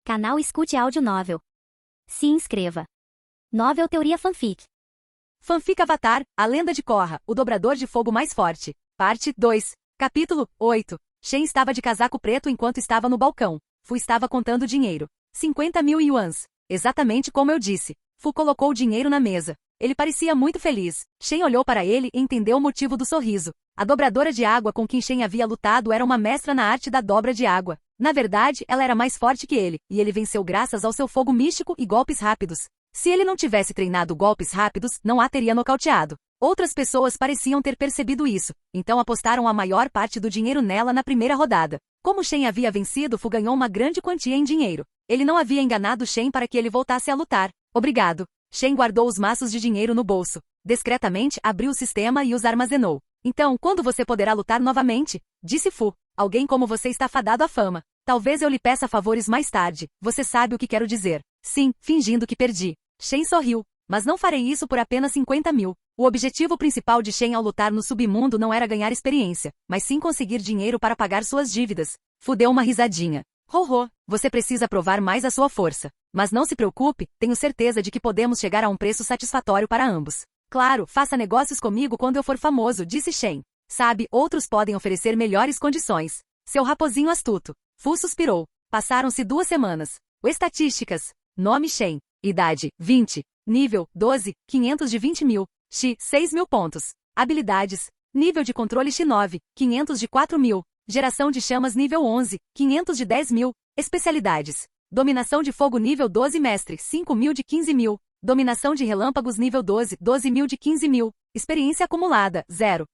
Canal Escute Áudio Novel. Se inscreva. Novel Teoria Fanfic. Fanfic Avatar, A Lenda de Korra, o dobrador de fogo mais forte. Parte 2. Capítulo 8. Shen estava de casaco preto enquanto estava no balcão. Fu estava contando dinheiro. 50.000 yuans. Exatamente como eu disse. Fu colocou o dinheiro na mesa. Ele parecia muito feliz. Shen olhou para ele e entendeu o motivo do sorriso. A dobradora de água com quem Shen havia lutado era uma mestra na arte da dobra de água. Na verdade, ela era mais forte que ele, e ele venceu graças ao seu fogo místico e golpes rápidos. Se ele não tivesse treinado golpes rápidos, não a teria nocauteado. Outras pessoas pareciam ter percebido isso, então apostaram a maior parte do dinheiro nela na primeira rodada. Como Shen havia vencido, Fu ganhou uma grande quantia em dinheiro. Ele não havia enganado Shen para que ele voltasse a lutar. Obrigado. Shen guardou os maços de dinheiro no bolso. Discretamente, abriu o sistema e os armazenou. Então, quando você poderá lutar novamente? Disse Fu. Alguém como você está fadado à fama. Talvez eu lhe peça favores mais tarde. Você sabe o que quero dizer. Sim, fingindo que perdi. Shen sorriu. Mas não farei isso por apenas 50.000. O objetivo principal de Shen ao lutar no submundo não era ganhar experiência, mas sim conseguir dinheiro para pagar suas dívidas. Fu deu uma risadinha. Ho, você precisa provar mais a sua força. Mas não se preocupe, tenho certeza de que podemos chegar a um preço satisfatório para ambos. Claro, faça negócios comigo quando eu for famoso, disse Shen. Sabe, outros podem oferecer melhores condições. Seu raposinho astuto. Fu suspirou. Passaram-se 2 semanas. Estatísticas. Nome Shen. Idade, 20. Nível, 12, 520.000. X, 6.000 pontos. Habilidades. Nível de controle X9, 500 de 4.000. Geração de chamas nível 11, 500 de 10.000. Especialidades. Dominação de fogo nível 12 mestre, 5.000 de 15.000. Dominação de relâmpagos nível 12, 12.000 de 15.000. Experiência acumulada, 0.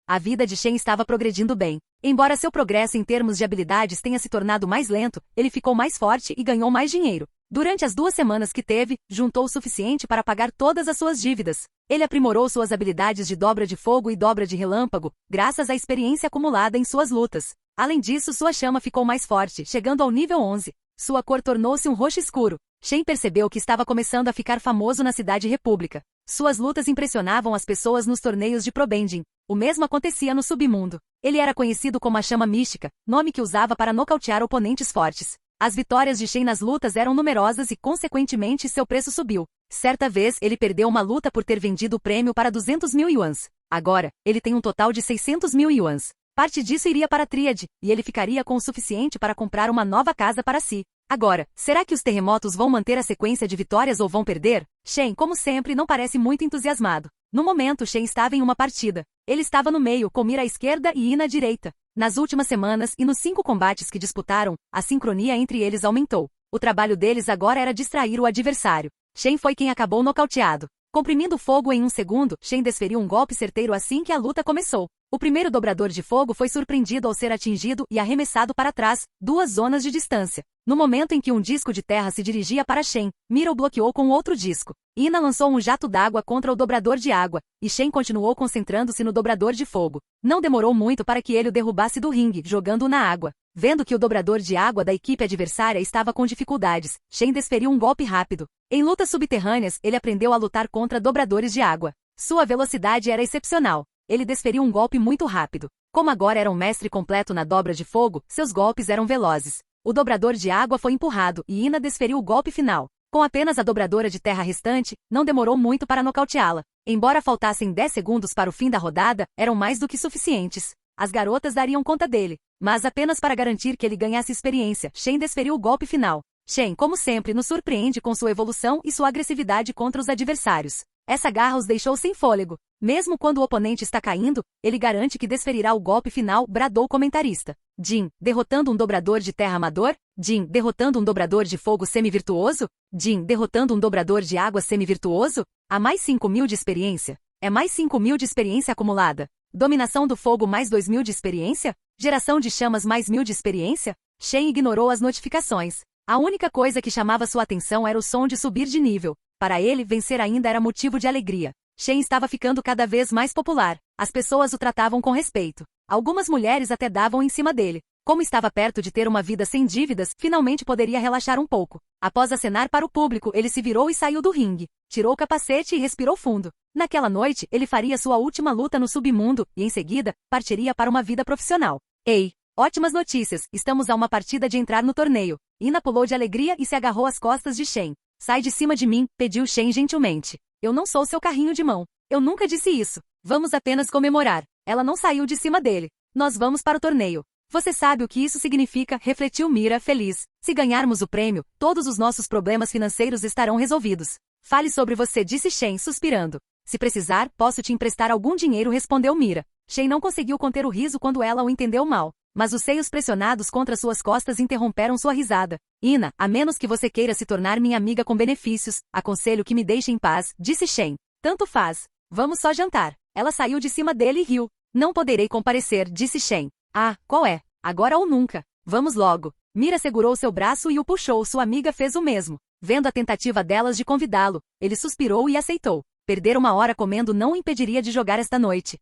A vida de Shen estava progredindo bem. Embora seu progresso em termos de habilidades tenha se tornado mais lento, ele ficou mais forte e ganhou mais dinheiro. Durante as 2 semanas que teve, juntou o suficiente para pagar todas as suas dívidas. Ele aprimorou suas habilidades de dobra de fogo e dobra de relâmpago, graças à experiência acumulada em suas lutas. Além disso, sua chama ficou mais forte, chegando ao nível 11. Sua cor tornou-se um roxo escuro. Shen percebeu que estava começando a ficar famoso na Cidade República. Suas lutas impressionavam as pessoas nos torneios de Probending. O mesmo acontecia no submundo. Ele era conhecido como a Chama Mística, nome que usava para nocautear oponentes fortes. As vitórias de Shen nas lutas eram numerosas e, consequentemente, seu preço subiu. Certa vez, ele perdeu uma luta por ter vendido o prêmio para 200.000 yuans. Agora, ele tem um total de 600.000 yuans. Parte disso iria para a Tríade, e ele ficaria com o suficiente para comprar uma nova casa para si. Agora, será que os terremotos vão manter a sequência de vitórias ou vão perder? Shen, como sempre, não parece muito entusiasmado. No momento, Shen estava em uma partida. Ele estava no meio, com mira à esquerda e Ina à direita. Nas últimas semanas e nos 5 combates que disputaram, a sincronia entre eles aumentou. O trabalho deles agora era distrair o adversário. Shen foi quem acabou nocauteado. Comprimindo fogo em 1 segundo, Shen desferiu um golpe certeiro assim que a luta começou. O primeiro dobrador de fogo foi surpreendido ao ser atingido e arremessado para trás, 2 zonas de distância. No momento em que um disco de terra se dirigia para Shen, Mira o bloqueou com outro disco. Ina lançou um jato d'água contra o dobrador de água, e Shen continuou concentrando-se no dobrador de fogo. Não demorou muito para que ele o derrubasse do ringue, jogando-o na água. Vendo que o dobrador de água da equipe adversária estava com dificuldades, Shen desferiu um golpe rápido. Em lutas subterrâneas, ele aprendeu a lutar contra dobradores de água. Sua velocidade era excepcional. Ele desferiu um golpe muito rápido. Como agora era um mestre completo na dobra de fogo, seus golpes eram velozes. O dobrador de água foi empurrado e Ina desferiu o golpe final. Com apenas a dobradora de terra restante, não demorou muito para nocauteá-la. Embora faltassem 10 segundos para o fim da rodada, eram mais do que suficientes. As garotas dariam conta dele, mas apenas para garantir que ele ganhasse experiência, Shen desferiu o golpe final. Shen, como sempre, nos surpreende com sua evolução e sua agressividade contra os adversários. Essa garra os deixou sem fôlego. Mesmo quando o oponente está caindo, ele garante que desferirá o golpe final, bradou o comentarista. Jin, derrotando um dobrador de terra amador? Jin, derrotando um dobrador de fogo semi-virtuoso? Jin, derrotando um dobrador de água semi-virtuoso? Há mais 5.000 de experiência? É mais 5.000 de experiência acumulada. Dominação do fogo mais 2.000 de experiência? Geração de chamas mais 1.000 de experiência? Shen ignorou as notificações. A única coisa que chamava sua atenção era o som de subir de nível. Para ele, vencer ainda era motivo de alegria. Shen estava ficando cada vez mais popular. As pessoas o tratavam com respeito. Algumas mulheres até davam em cima dele. Como estava perto de ter uma vida sem dívidas, finalmente poderia relaxar um pouco. Após acenar para o público, ele se virou e saiu do ringue. Tirou o capacete e respirou fundo. Naquela noite, ele faria sua última luta no submundo e, em seguida, partiria para uma vida profissional. Ei! Ótimas notícias, estamos a uma partida de entrar no torneio. Ina pulou de alegria e se agarrou às costas de Shen. Sai de cima de mim, pediu Shen gentilmente. Eu não sou seu carrinho de mão. Eu nunca disse isso. Vamos apenas comemorar. Ela não saiu de cima dele. Nós vamos para o torneio. Você sabe o que isso significa, refletiu Mira, feliz. Se ganharmos o prêmio, todos os nossos problemas financeiros estarão resolvidos. Fale sobre você, disse Shen, suspirando. Se precisar, posso te emprestar algum dinheiro, respondeu Mira. Shen não conseguiu conter o riso quando ela o entendeu mal. Mas os seios pressionados contra suas costas interromperam sua risada. Ina, a menos que você queira se tornar minha amiga com benefícios, aconselho que me deixe em paz, disse Shen. Tanto faz. Vamos só jantar. Ela saiu de cima dele e riu. Não poderei comparecer, disse Shen. Ah, qual é? Agora ou nunca. Vamos logo. Mira segurou seu braço e o puxou, sua amiga fez o mesmo. Vendo a tentativa delas de convidá-lo, ele suspirou e aceitou. Perder uma hora comendo não o impediria de jogar esta noite.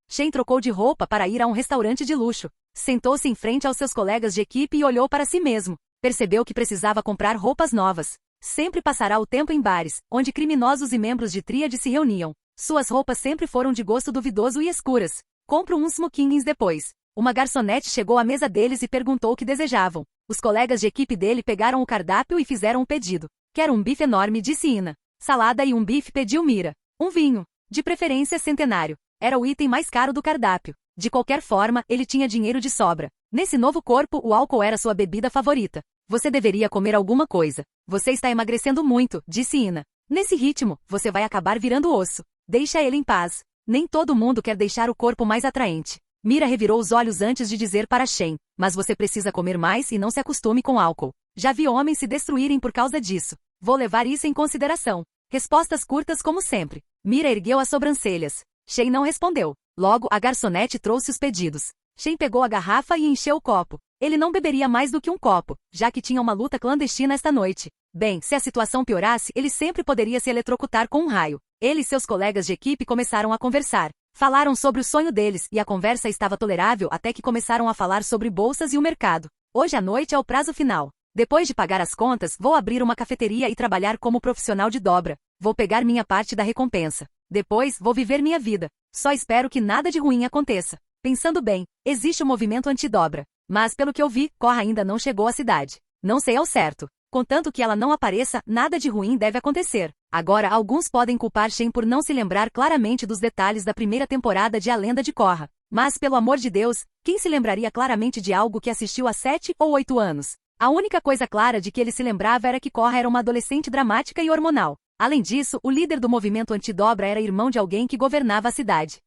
Shen trocou de roupa para ir a um restaurante de luxo. Sentou-se em frente aos seus colegas de equipe e olhou para si mesmo. Percebeu que precisava comprar roupas novas. Sempre passará o tempo em bares, onde criminosos e membros de tríade se reuniam. Suas roupas sempre foram de gosto duvidoso e escuras. Compro uns smokings depois. Uma garçonete chegou à mesa deles e perguntou o que desejavam. Os colegas de equipe dele pegaram o cardápio e fizeram um pedido. Quero um bife enorme, disse Ina. Salada e um bife, pediu Mira. Um vinho. De preferência centenário. Era o item mais caro do cardápio. De qualquer forma, ele tinha dinheiro de sobra. Nesse novo corpo, o álcool era sua bebida favorita. Você deveria comer alguma coisa. Você está emagrecendo muito, disse Ina. Nesse ritmo, você vai acabar virando osso. Deixa ele em paz. Nem todo mundo quer deixar o corpo mais atraente. Mira revirou os olhos antes de dizer para Shen, mas você precisa comer mais e não se acostume com álcool. Já vi homens se destruírem por causa disso. Vou levar isso em consideração. Respostas curtas como sempre. Mira ergueu as sobrancelhas. Shen não respondeu. Logo, a garçonete trouxe os pedidos. Shen pegou a garrafa e encheu o copo. Ele não beberia mais do que um copo, já que tinha uma luta clandestina esta noite. Bem, se a situação piorasse, ele sempre poderia se eletrocutar com um raio. Ele e seus colegas de equipe começaram a conversar. Falaram sobre o sonho deles, e a conversa estava tolerável até que começaram a falar sobre bolsas e o mercado. Hoje à noite é o prazo final. Depois de pagar as contas, vou abrir uma cafeteria e trabalhar como profissional de dobra. Vou pegar minha parte da recompensa. Depois, vou viver minha vida. Só espero que nada de ruim aconteça. Pensando bem, existe o movimento antidobra. Mas pelo que eu vi, Korra ainda não chegou à cidade. Não sei ao certo. Contanto que ela não apareça, nada de ruim deve acontecer. Agora, alguns podem culpar Shen por não se lembrar claramente dos detalhes da primeira temporada de A Lenda de Korra. Mas, pelo amor de Deus, quem se lembraria claramente de algo que assistiu há 7 ou 8 anos? A única coisa clara de que ele se lembrava era que Korra era uma adolescente dramática e hormonal. Além disso, o líder do movimento antidobra era irmão de alguém que governava a cidade.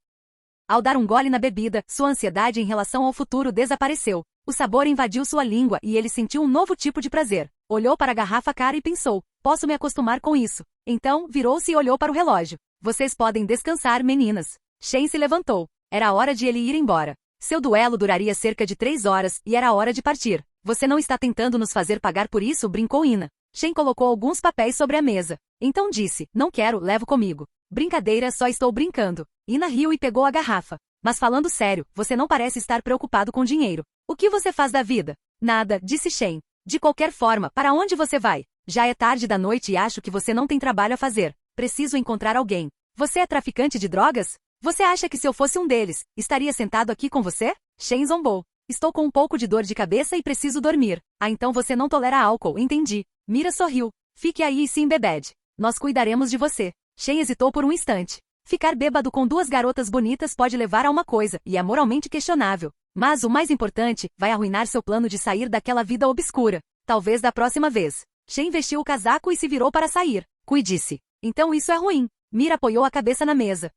Ao dar um gole na bebida, sua ansiedade em relação ao futuro desapareceu. O sabor invadiu sua língua e ele sentiu um novo tipo de prazer. Olhou para a garrafa cara e pensou, posso me acostumar com isso. Então, virou-se e olhou para o relógio. Vocês podem descansar, meninas. Shen se levantou. Era a hora de ele ir embora. Seu duelo duraria cerca de 3 horas e era a hora de partir. Você não está tentando nos fazer pagar por isso, brincou Ina. Shen colocou alguns papéis sobre a mesa. Então disse, não quero, levo comigo. Brincadeira, só estou brincando. Ina riu e pegou a garrafa. Mas falando sério, você não parece estar preocupado com dinheiro. O que você faz da vida? Nada, disse Shen. De qualquer forma, para onde você vai? Já é tarde da noite e acho que você não tem trabalho a fazer. Preciso encontrar alguém. Você é traficante de drogas? Você acha que se eu fosse um deles, estaria sentado aqui com você? Shen zombou. Estou com um pouco de dor de cabeça e preciso dormir. Ah, então você não tolera álcool, entendi. Mira sorriu. Fique aí e se embebede. Nós cuidaremos de você. Shen hesitou por um instante. Ficar bêbado com 2 garotas bonitas pode levar a uma coisa, e é moralmente questionável. Mas o mais importante, vai arruinar seu plano de sair daquela vida obscura. Talvez da próxima vez. Shen vestiu o casaco e se virou para sair. Cuide-se. Então isso é ruim. Mira apoiou a cabeça na mesa.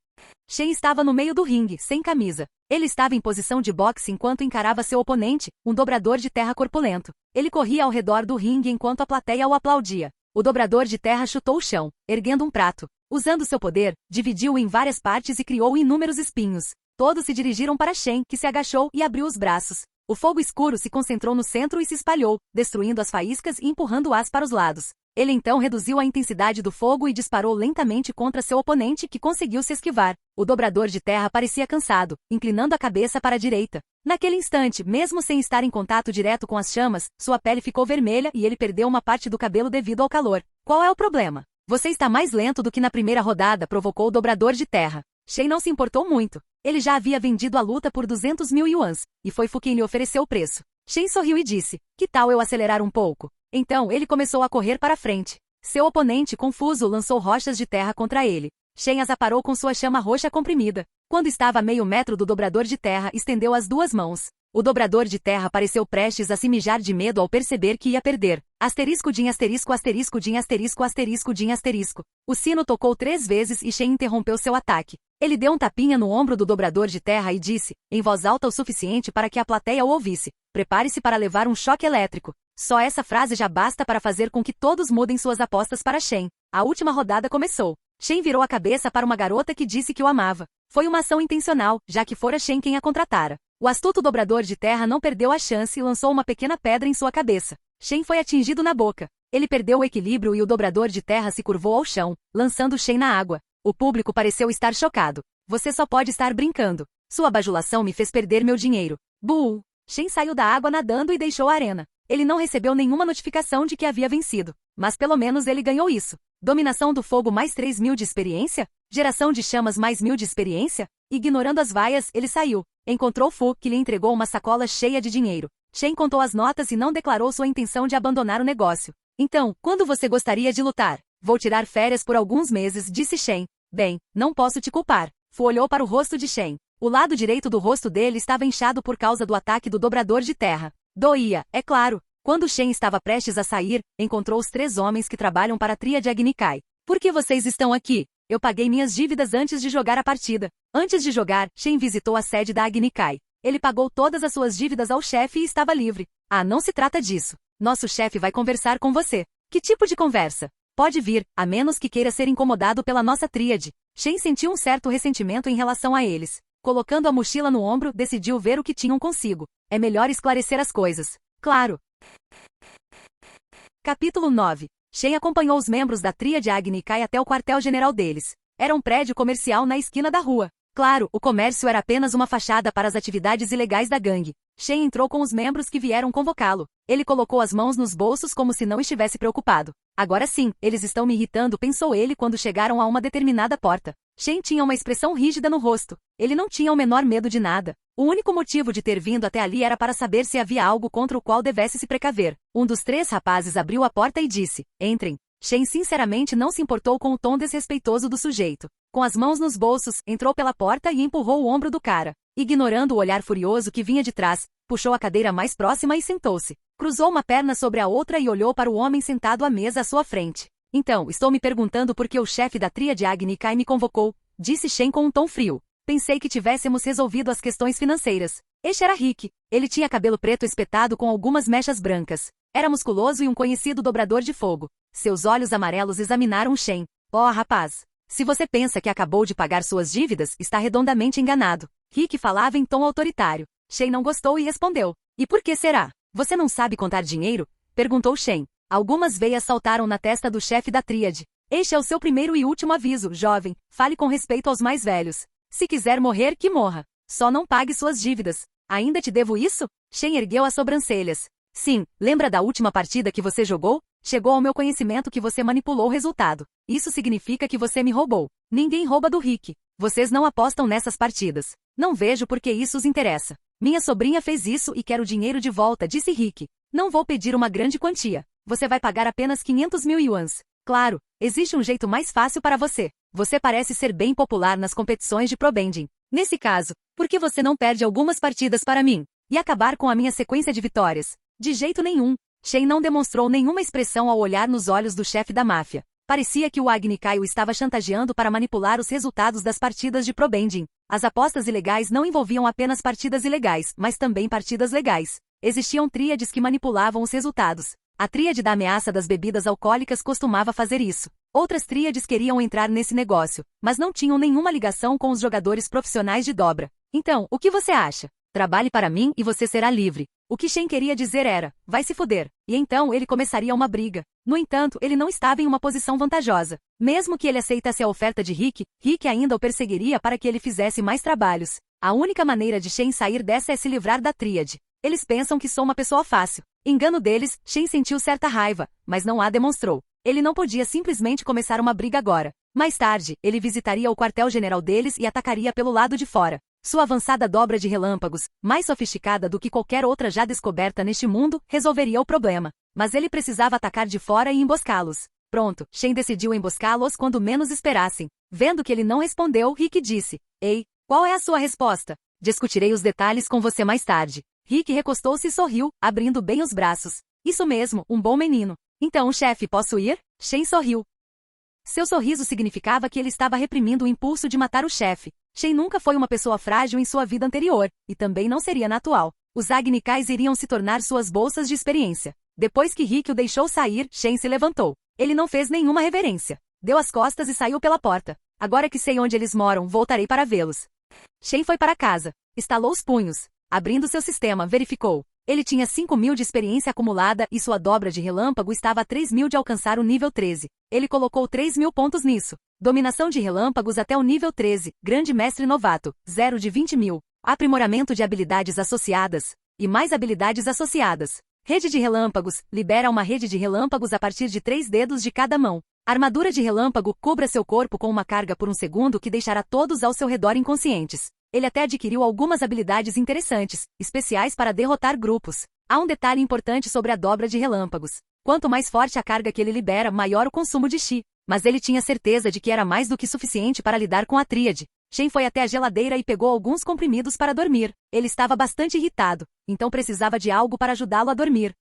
Shen estava no meio do ringue, sem camisa. Ele estava em posição de boxe enquanto encarava seu oponente, um dobrador de terra corpulento. Ele corria ao redor do ringue enquanto a plateia o aplaudia. O dobrador de terra chutou o chão, erguendo um prato. Usando seu poder, dividiu-o em várias partes e criou inúmeros espinhos. Todos se dirigiram para Shen, que se agachou e abriu os braços. O fogo escuro se concentrou no centro e se espalhou, destruindo as faíscas e empurrando-as para os lados. Ele então reduziu a intensidade do fogo e disparou lentamente contra seu oponente, que conseguiu se esquivar. O dobrador de terra parecia cansado, inclinando a cabeça para a direita. Naquele instante, mesmo sem estar em contato direto com as chamas, sua pele ficou vermelha e ele perdeu uma parte do cabelo devido ao calor. Qual é o problema? Você está mais lento do que na primeira rodada, provocou o dobrador de terra. Shen não se importou muito. Ele já havia vendido a luta por 200 mil yuans, e foi Fu quem lhe ofereceu o preço. Shen sorriu e disse, que tal eu acelerar um pouco? Então ele começou a correr para frente. Seu oponente, confuso, lançou rochas de terra contra ele. Shen as aparou com sua chama roxa comprimida. Quando estava a meio metro do dobrador de terra, estendeu as duas mãos. O dobrador de terra pareceu prestes a se mijar de medo ao perceber que ia perder. Asterisco din asterisco asterisco din asterisco asterisco din asterisco. O sino tocou 3 vezes e Shen interrompeu seu ataque. Ele deu um tapinha no ombro do dobrador de terra e disse, em voz alta o suficiente para que a plateia o ouvisse, prepare-se para levar um choque elétrico. Só essa frase já basta para fazer com que todos mudem suas apostas para Shen. A última rodada começou. Shen virou a cabeça para uma garota que disse que o amava. Foi uma ação intencional, já que fora Shen quem a contratara. O astuto dobrador de terra não perdeu a chance e lançou uma pequena pedra em sua cabeça. Shen foi atingido na boca. Ele perdeu o equilíbrio e o dobrador de terra se curvou ao chão, lançando Shen na água. O público pareceu estar chocado. Você só pode estar brincando. Sua bajulação me fez perder meu dinheiro. Bull! Shen saiu da água nadando e deixou a arena. Ele não recebeu nenhuma notificação de que havia vencido. Mas pelo menos ele ganhou isso. Dominação do fogo mais 3.000 de experiência? Geração de chamas mais 1.000 de experiência? Ignorando as vaias, ele saiu. Encontrou Fu, que lhe entregou uma sacola cheia de dinheiro. Shen contou as notas e não declarou sua intenção de abandonar o negócio. Então, quando você gostaria de lutar? Vou tirar férias por alguns meses, disse Shen. Bem, não posso te culpar. Fu olhou para o rosto de Shen. O lado direito do rosto dele estava inchado por causa do ataque do dobrador de terra. Doía, é claro. Quando Shen estava prestes a sair, encontrou os 3 homens que trabalham para a Tríade Agni Kai. Por que vocês estão aqui? Eu paguei minhas dívidas antes de jogar a partida. Antes de jogar, Shen visitou a sede da Agni Kai. Ele pagou todas as suas dívidas ao chefe e estava livre. Ah, não se trata disso. Nosso chefe vai conversar com você. Que tipo de conversa? Pode vir, a menos que queira ser incomodado pela nossa tríade. Shen sentiu um certo ressentimento em relação a eles. Colocando a mochila no ombro, decidiu ver o que tinham consigo. É melhor esclarecer as coisas. Claro. Capítulo 9. Shen acompanhou os membros da Tríade Agni Kai até o quartel-general deles. Era um prédio comercial na esquina da rua. Claro, o comércio era apenas uma fachada para as atividades ilegais da gangue. Shen entrou com os membros que vieram convocá-lo. Ele colocou as mãos nos bolsos como se não estivesse preocupado. Agora sim, eles estão me irritando, pensou ele quando chegaram a uma determinada porta. Shen tinha uma expressão rígida no rosto. Ele não tinha o menor medo de nada. O único motivo de ter vindo até ali era para saber se havia algo contra o qual devesse se precaver. Um dos 3 rapazes abriu a porta e disse, entrem. Shen sinceramente não se importou com o tom desrespeitoso do sujeito. Com as mãos nos bolsos, entrou pela porta e empurrou o ombro do cara. Ignorando o olhar furioso que vinha de trás, puxou a cadeira mais próxima e sentou-se. Cruzou uma perna sobre a outra e olhou para o homem sentado à mesa à sua frente. Então, estou me perguntando por que o chefe da Tríade Agni Kai me convocou, disse Shen com um tom frio. Pensei que tivéssemos resolvido as questões financeiras. Este era Rick. Ele tinha cabelo preto espetado com algumas mechas brancas. Era musculoso e um conhecido dobrador de fogo. Seus olhos amarelos examinaram Shen. Oh, rapaz! Se você pensa que acabou de pagar suas dívidas, está redondamente enganado. Rick falava em tom autoritário. Shen não gostou e respondeu. E por que será? Você não sabe contar dinheiro? Perguntou Shen. Algumas veias saltaram na testa do chefe da tríade. Este é o seu primeiro e último aviso, jovem. Fale com respeito aos mais velhos. Se quiser morrer, que morra. Só não pague suas dívidas. Ainda te devo isso? Shen ergueu as sobrancelhas. Sim, lembra da última partida que você jogou? Chegou ao meu conhecimento que você manipulou o resultado. Isso significa que você me roubou. Ninguém rouba do Rick. Vocês não apostam nessas partidas. Não vejo por que isso os interessa. Minha sobrinha fez isso e quer o dinheiro de volta, disse Rick. Não vou pedir uma grande quantia. Você vai pagar apenas 500 mil yuans. Claro, existe um jeito mais fácil para você. Você parece ser bem popular nas competições de probanding. Nesse caso, por que você não perde algumas partidas para mim? E acabar com a minha sequência de vitórias? De jeito nenhum. Shen não demonstrou nenhuma expressão ao olhar nos olhos do chefe da máfia. Parecia que o Agni Kai o estava chantageando para manipular os resultados das partidas de probanding. As apostas ilegais não envolviam apenas partidas ilegais, mas também partidas legais. Existiam tríades que manipulavam os resultados. A tríade da ameaça das bebidas alcoólicas costumava fazer isso. Outras tríades queriam entrar nesse negócio, mas não tinham nenhuma ligação com os jogadores profissionais de dobra. Então, o que você acha? Trabalhe para mim e você será livre. O que Shen queria dizer era, vai se fuder. E então ele começaria uma briga. No entanto, ele não estava em uma posição vantajosa. Mesmo que ele aceitasse a oferta de Rick, Rick ainda o perseguiria para que ele fizesse mais trabalhos. A única maneira de Shen sair dessa é se livrar da tríade. Eles pensam que sou uma pessoa fácil. Engano deles, Shen sentiu certa raiva, mas não a demonstrou. Ele não podia simplesmente começar uma briga agora. Mais tarde, ele visitaria o quartel-general deles e atacaria pelo lado de fora. Sua avançada dobra de relâmpagos, mais sofisticada do que qualquer outra já descoberta neste mundo, resolveria o problema. Mas ele precisava atacar de fora e emboscá-los. Pronto, Shen decidiu emboscá-los quando menos esperassem. Vendo que ele não respondeu, Rick disse: Ei, qual é a sua resposta? Discutirei os detalhes com você mais tarde. Rick recostou-se e sorriu, abrindo bem os braços. Isso mesmo, um bom menino. Então, chefe, posso ir? Shen sorriu. Seu sorriso significava que ele estava reprimindo o impulso de matar o chefe. Shen nunca foi uma pessoa frágil em sua vida anterior, e também não seria na atual. Os Agni Kais iriam se tornar suas bolsas de experiência. Depois que Rick o deixou sair, Shen se levantou. Ele não fez nenhuma reverência. Deu as costas e saiu pela porta. Agora que sei onde eles moram, voltarei para vê-los. Shen foi para casa. Estalou os punhos. Abrindo seu sistema, verificou. Ele tinha 5.000 de experiência acumulada e sua dobra de relâmpago estava a 3.000 de alcançar o nível 13. Ele colocou 3.000 pontos nisso. Dominação de relâmpagos até o nível 13. Grande mestre novato. 0 de 20.000. Aprimoramento de habilidades associadas. E mais habilidades associadas. Rede de relâmpagos. Libera uma rede de relâmpagos a partir de 3 dedos de cada mão. Armadura de relâmpago. Cubra seu corpo com uma carga por um segundo que deixará todos ao seu redor inconscientes. Ele até adquiriu algumas habilidades interessantes, especiais para derrotar grupos. Há um detalhe importante sobre a dobra de relâmpagos. Quanto mais forte a carga que ele libera, maior o consumo de chi. Mas ele tinha certeza de que era mais do que suficiente para lidar com a tríade. Shen foi até a geladeira e pegou alguns comprimidos para dormir. Ele estava bastante irritado, então precisava de algo para ajudá-lo a dormir.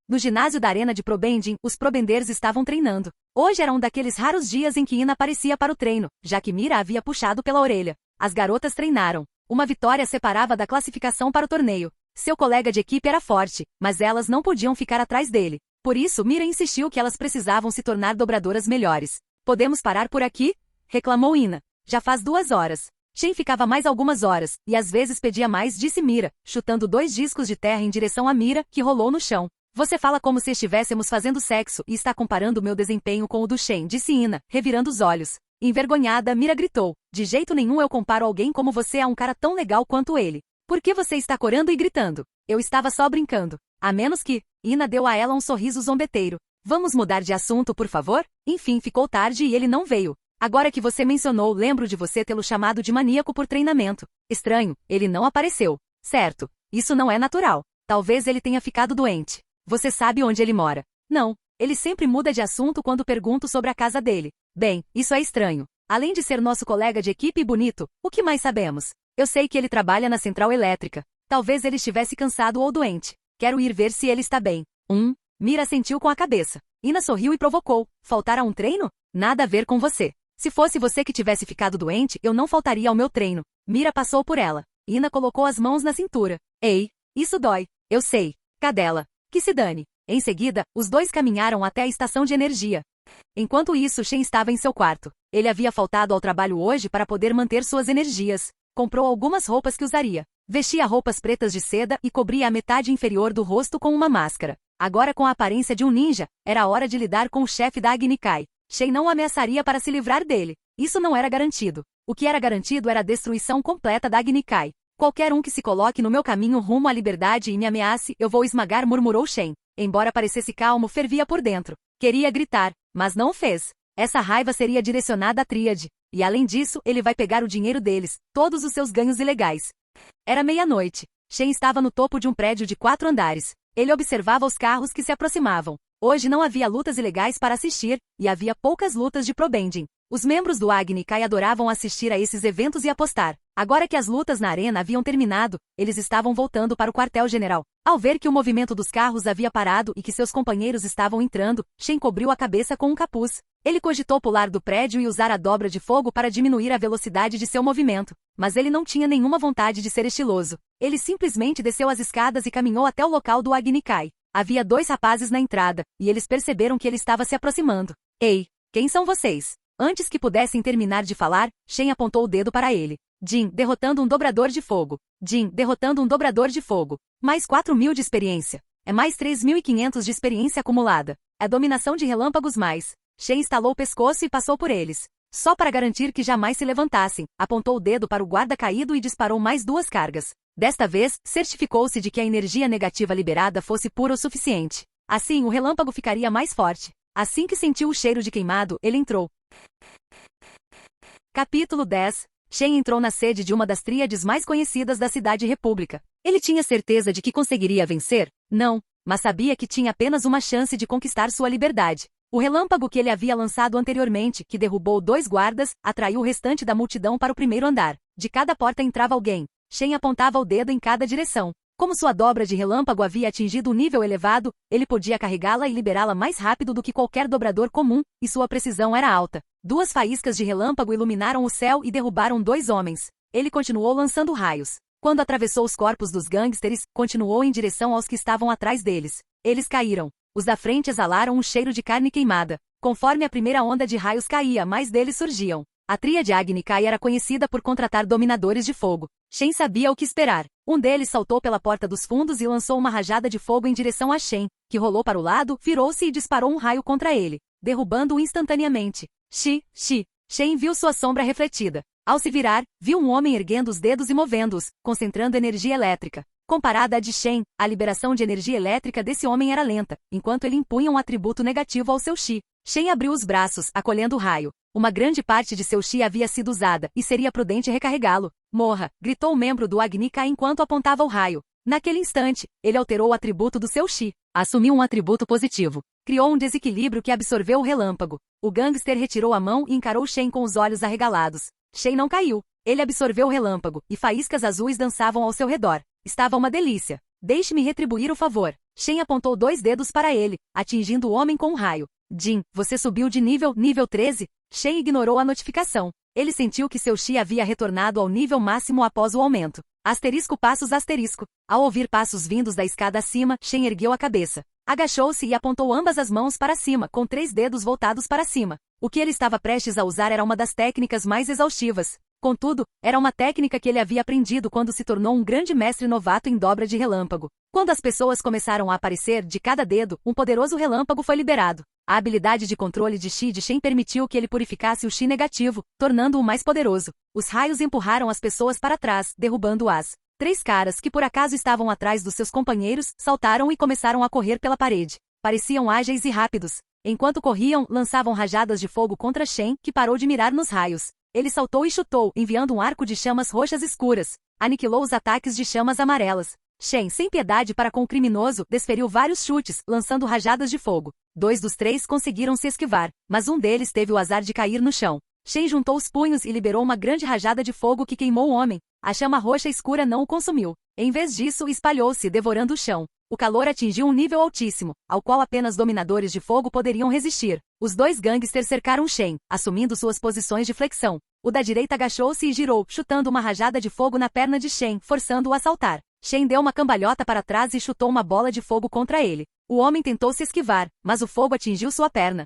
No ginásio da arena de Probending, os Probenders estavam treinando. Hoje era um daqueles raros dias em que Ina aparecia para o treino, já que Mira havia puxado pela orelha. As garotas treinaram. Uma vitória separava da classificação para o torneio. Seu colega de equipe era forte, mas elas não podiam ficar atrás dele. Por isso, Mira insistiu que elas precisavam se tornar dobradoras melhores. Podemos parar por aqui? Reclamou Ina. Já faz 2 horas. Shen ficava mais algumas horas, e às vezes pedia mais, disse Mira, chutando 2 discos de terra em direção a Mira, que rolou no chão. Você fala como se estivéssemos fazendo sexo e está comparando meu desempenho com o do Shen, disse Ina, revirando os olhos. Envergonhada, Mira gritou. De jeito nenhum eu comparo alguém como você a um cara tão legal quanto ele. Por que você está corando e gritando? Eu estava só brincando. A menos que... Ina deu a ela um sorriso zombeteiro. Vamos mudar de assunto, por favor? Enfim, ficou tarde e ele não veio. Agora que você mencionou, lembro de você tê-lo chamado de maníaco por treinamento. Estranho, ele não apareceu. Certo, isso não é natural. Talvez ele tenha ficado doente. Você sabe onde ele mora? Não, ele sempre muda de assunto quando pergunto sobre a casa dele. Bem, isso é estranho. Além de ser nosso colega de equipe e bonito, o que mais sabemos? Eu sei que ele trabalha na central elétrica. Talvez ele estivesse cansado ou doente. Quero ir ver se ele está bem. Mira assentiu com a cabeça. Ina sorriu e provocou. Faltar a um treino? Nada a ver com você. Se fosse você que tivesse ficado doente, eu não faltaria ao meu treino. Mira passou por ela. Ina colocou as mãos na cintura. Ei, isso dói. Eu sei. Cadela. Que se dane. Em seguida, os dois caminharam até a estação de energia. Enquanto isso, Shen estava em seu quarto. Ele havia faltado ao trabalho hoje para poder manter suas energias. Comprou algumas roupas que usaria. Vestia roupas pretas de seda e cobria a metade inferior do rosto com uma máscara. Agora com a aparência de um ninja, era a hora de lidar com o chefe da Agni Kai. Shen não o ameaçaria para se livrar dele. Isso não era garantido. O que era garantido era a destruição completa da Agni Kai. Qualquer um que se coloque no meu caminho rumo à liberdade e me ameace, eu vou esmagar, murmurou Shen. Embora parecesse calmo, fervia por dentro. Queria gritar, mas não o fez. Essa raiva seria direcionada à tríade. E além disso, ele vai pegar o dinheiro deles, todos os seus ganhos ilegais. Era meia-noite. Shen estava no topo de um prédio de 4 andares. Ele observava os carros que se aproximavam. Hoje não havia lutas ilegais para assistir, e havia poucas lutas de Probending. Os membros do Agni Kai adoravam assistir a esses eventos e apostar. Agora que as lutas na arena haviam terminado, eles estavam voltando para o quartel-general. Ao ver que o movimento dos carros havia parado e que seus companheiros estavam entrando, Shen cobriu a cabeça com um capuz. Ele cogitou pular do prédio e usar a dobra de fogo para diminuir a velocidade de seu movimento. Mas ele não tinha nenhuma vontade de ser estiloso. Ele simplesmente desceu as escadas e caminhou até o local do Agni Kai. Havia 2 rapazes na entrada, e eles perceberam que ele estava se aproximando. Ei, quem são vocês? Antes que pudessem terminar de falar, Shen apontou o dedo para ele. Jin, derrotando um dobrador de fogo. Jin, derrotando um dobrador de fogo. Mais 4.000 de experiência. É mais 3.500 de experiência acumulada. É dominação de relâmpagos mais. Shen estalou o pescoço e passou por eles. Só para garantir que jamais se levantassem, apontou o dedo para o guarda caído e disparou mais 2 cargas. Desta vez, certificou-se de que a energia negativa liberada fosse pura o suficiente. Assim, o relâmpago ficaria mais forte. Assim que sentiu o cheiro de queimado, ele entrou. Capítulo 10. Shen entrou na sede de uma das tríades mais conhecidas da cidade-república. Ele tinha certeza de que conseguiria vencer? Não, mas sabia que tinha apenas uma chance de conquistar sua liberdade. O relâmpago que ele havia lançado anteriormente, que derrubou 2 guardas, atraiu o restante da multidão para o primeiro andar. De cada porta entrava alguém. Shen apontava o dedo em cada direção. Como sua dobra de relâmpago havia atingido um nível elevado, ele podia carregá-la e liberá-la mais rápido do que qualquer dobrador comum, e sua precisão era alta. 2 faíscas de relâmpago iluminaram o céu e derrubaram 2 homens. Ele continuou lançando raios. Quando atravessou os corpos dos gangsters, continuou em direção aos que estavam atrás deles. Eles caíram. Os da frente exalaram um cheiro de carne queimada. Conforme a primeira onda de raios caía, mais deles surgiam. A tríade Agni Kai era conhecida por contratar dominadores de fogo. Shen sabia o que esperar. Um deles saltou pela porta dos fundos e lançou uma rajada de fogo em direção a Shen, que rolou para o lado, virou-se e disparou um raio contra ele, derrubando-o instantaneamente. Shen viu sua sombra refletida. Ao se virar, viu um homem erguendo os dedos e movendo-os, concentrando energia elétrica. Comparada à de Shen, a liberação de energia elétrica desse homem era lenta, enquanto ele impunha um atributo negativo ao seu Chi. Shen abriu os braços, acolhendo o raio. Uma grande parte de seu Chi havia sido usada, e seria prudente recarregá-lo. Morra! Gritou o membro do Agni Kai enquanto apontava o raio. Naquele instante, ele alterou o atributo do seu Chi. Assumiu um atributo positivo. Criou um desequilíbrio que absorveu o relâmpago. O gangster retirou a mão e encarou Shen com os olhos arregalados. Shen não caiu. Ele absorveu o relâmpago, e faíscas azuis dançavam ao seu redor. Estava uma delícia. Deixe-me retribuir o favor. Shen apontou 2 dedos para ele, atingindo o homem com um raio. Jin, você subiu de nível 13? Shen ignorou a notificação. Ele sentiu que seu Chi havia retornado ao nível máximo após o aumento. Passos. Ao ouvir passos vindos da escada acima, Shen ergueu a cabeça. Agachou-se e apontou ambas as mãos para cima, com 3 dedos voltados para cima. O que ele estava prestes a usar era uma das técnicas mais exaustivas. Contudo, era uma técnica que ele havia aprendido quando se tornou um grande mestre novato em dobra de relâmpago. Quando as pessoas começaram a aparecer de cada dedo, um poderoso relâmpago foi liberado. A habilidade de controle de Chi de Shen permitiu que ele purificasse o Chi negativo, tornando-o mais poderoso. Os raios empurraram as pessoas para trás, derrubando-as. 3 caras que por acaso estavam atrás dos seus companheiros, saltaram e começaram a correr pela parede. Pareciam ágeis e rápidos. Enquanto corriam, lançavam rajadas de fogo contra Shen, que parou de mirar nos raios. Ele saltou e chutou, enviando um arco de chamas roxas escuras. Aniquilou os ataques de chamas amarelas. Shen, sem piedade para com o criminoso, desferiu vários chutes, lançando rajadas de fogo. 2 dos 3 conseguiram se esquivar, mas um deles teve o azar de cair no chão. Shen juntou os punhos e liberou uma grande rajada de fogo que queimou o homem. A chama roxa escura não o consumiu. Em vez disso, espalhou-se, devorando o chão. O calor atingiu um nível altíssimo, ao qual apenas dominadores de fogo poderiam resistir. Os 2 gangsters cercaram Shen, assumindo suas posições de flexão. O da direita agachou-se e girou, chutando uma rajada de fogo na perna de Shen, forçando-o a saltar. Shen deu uma cambalhota para trás e chutou uma bola de fogo contra ele. O homem tentou se esquivar, mas o fogo atingiu sua perna.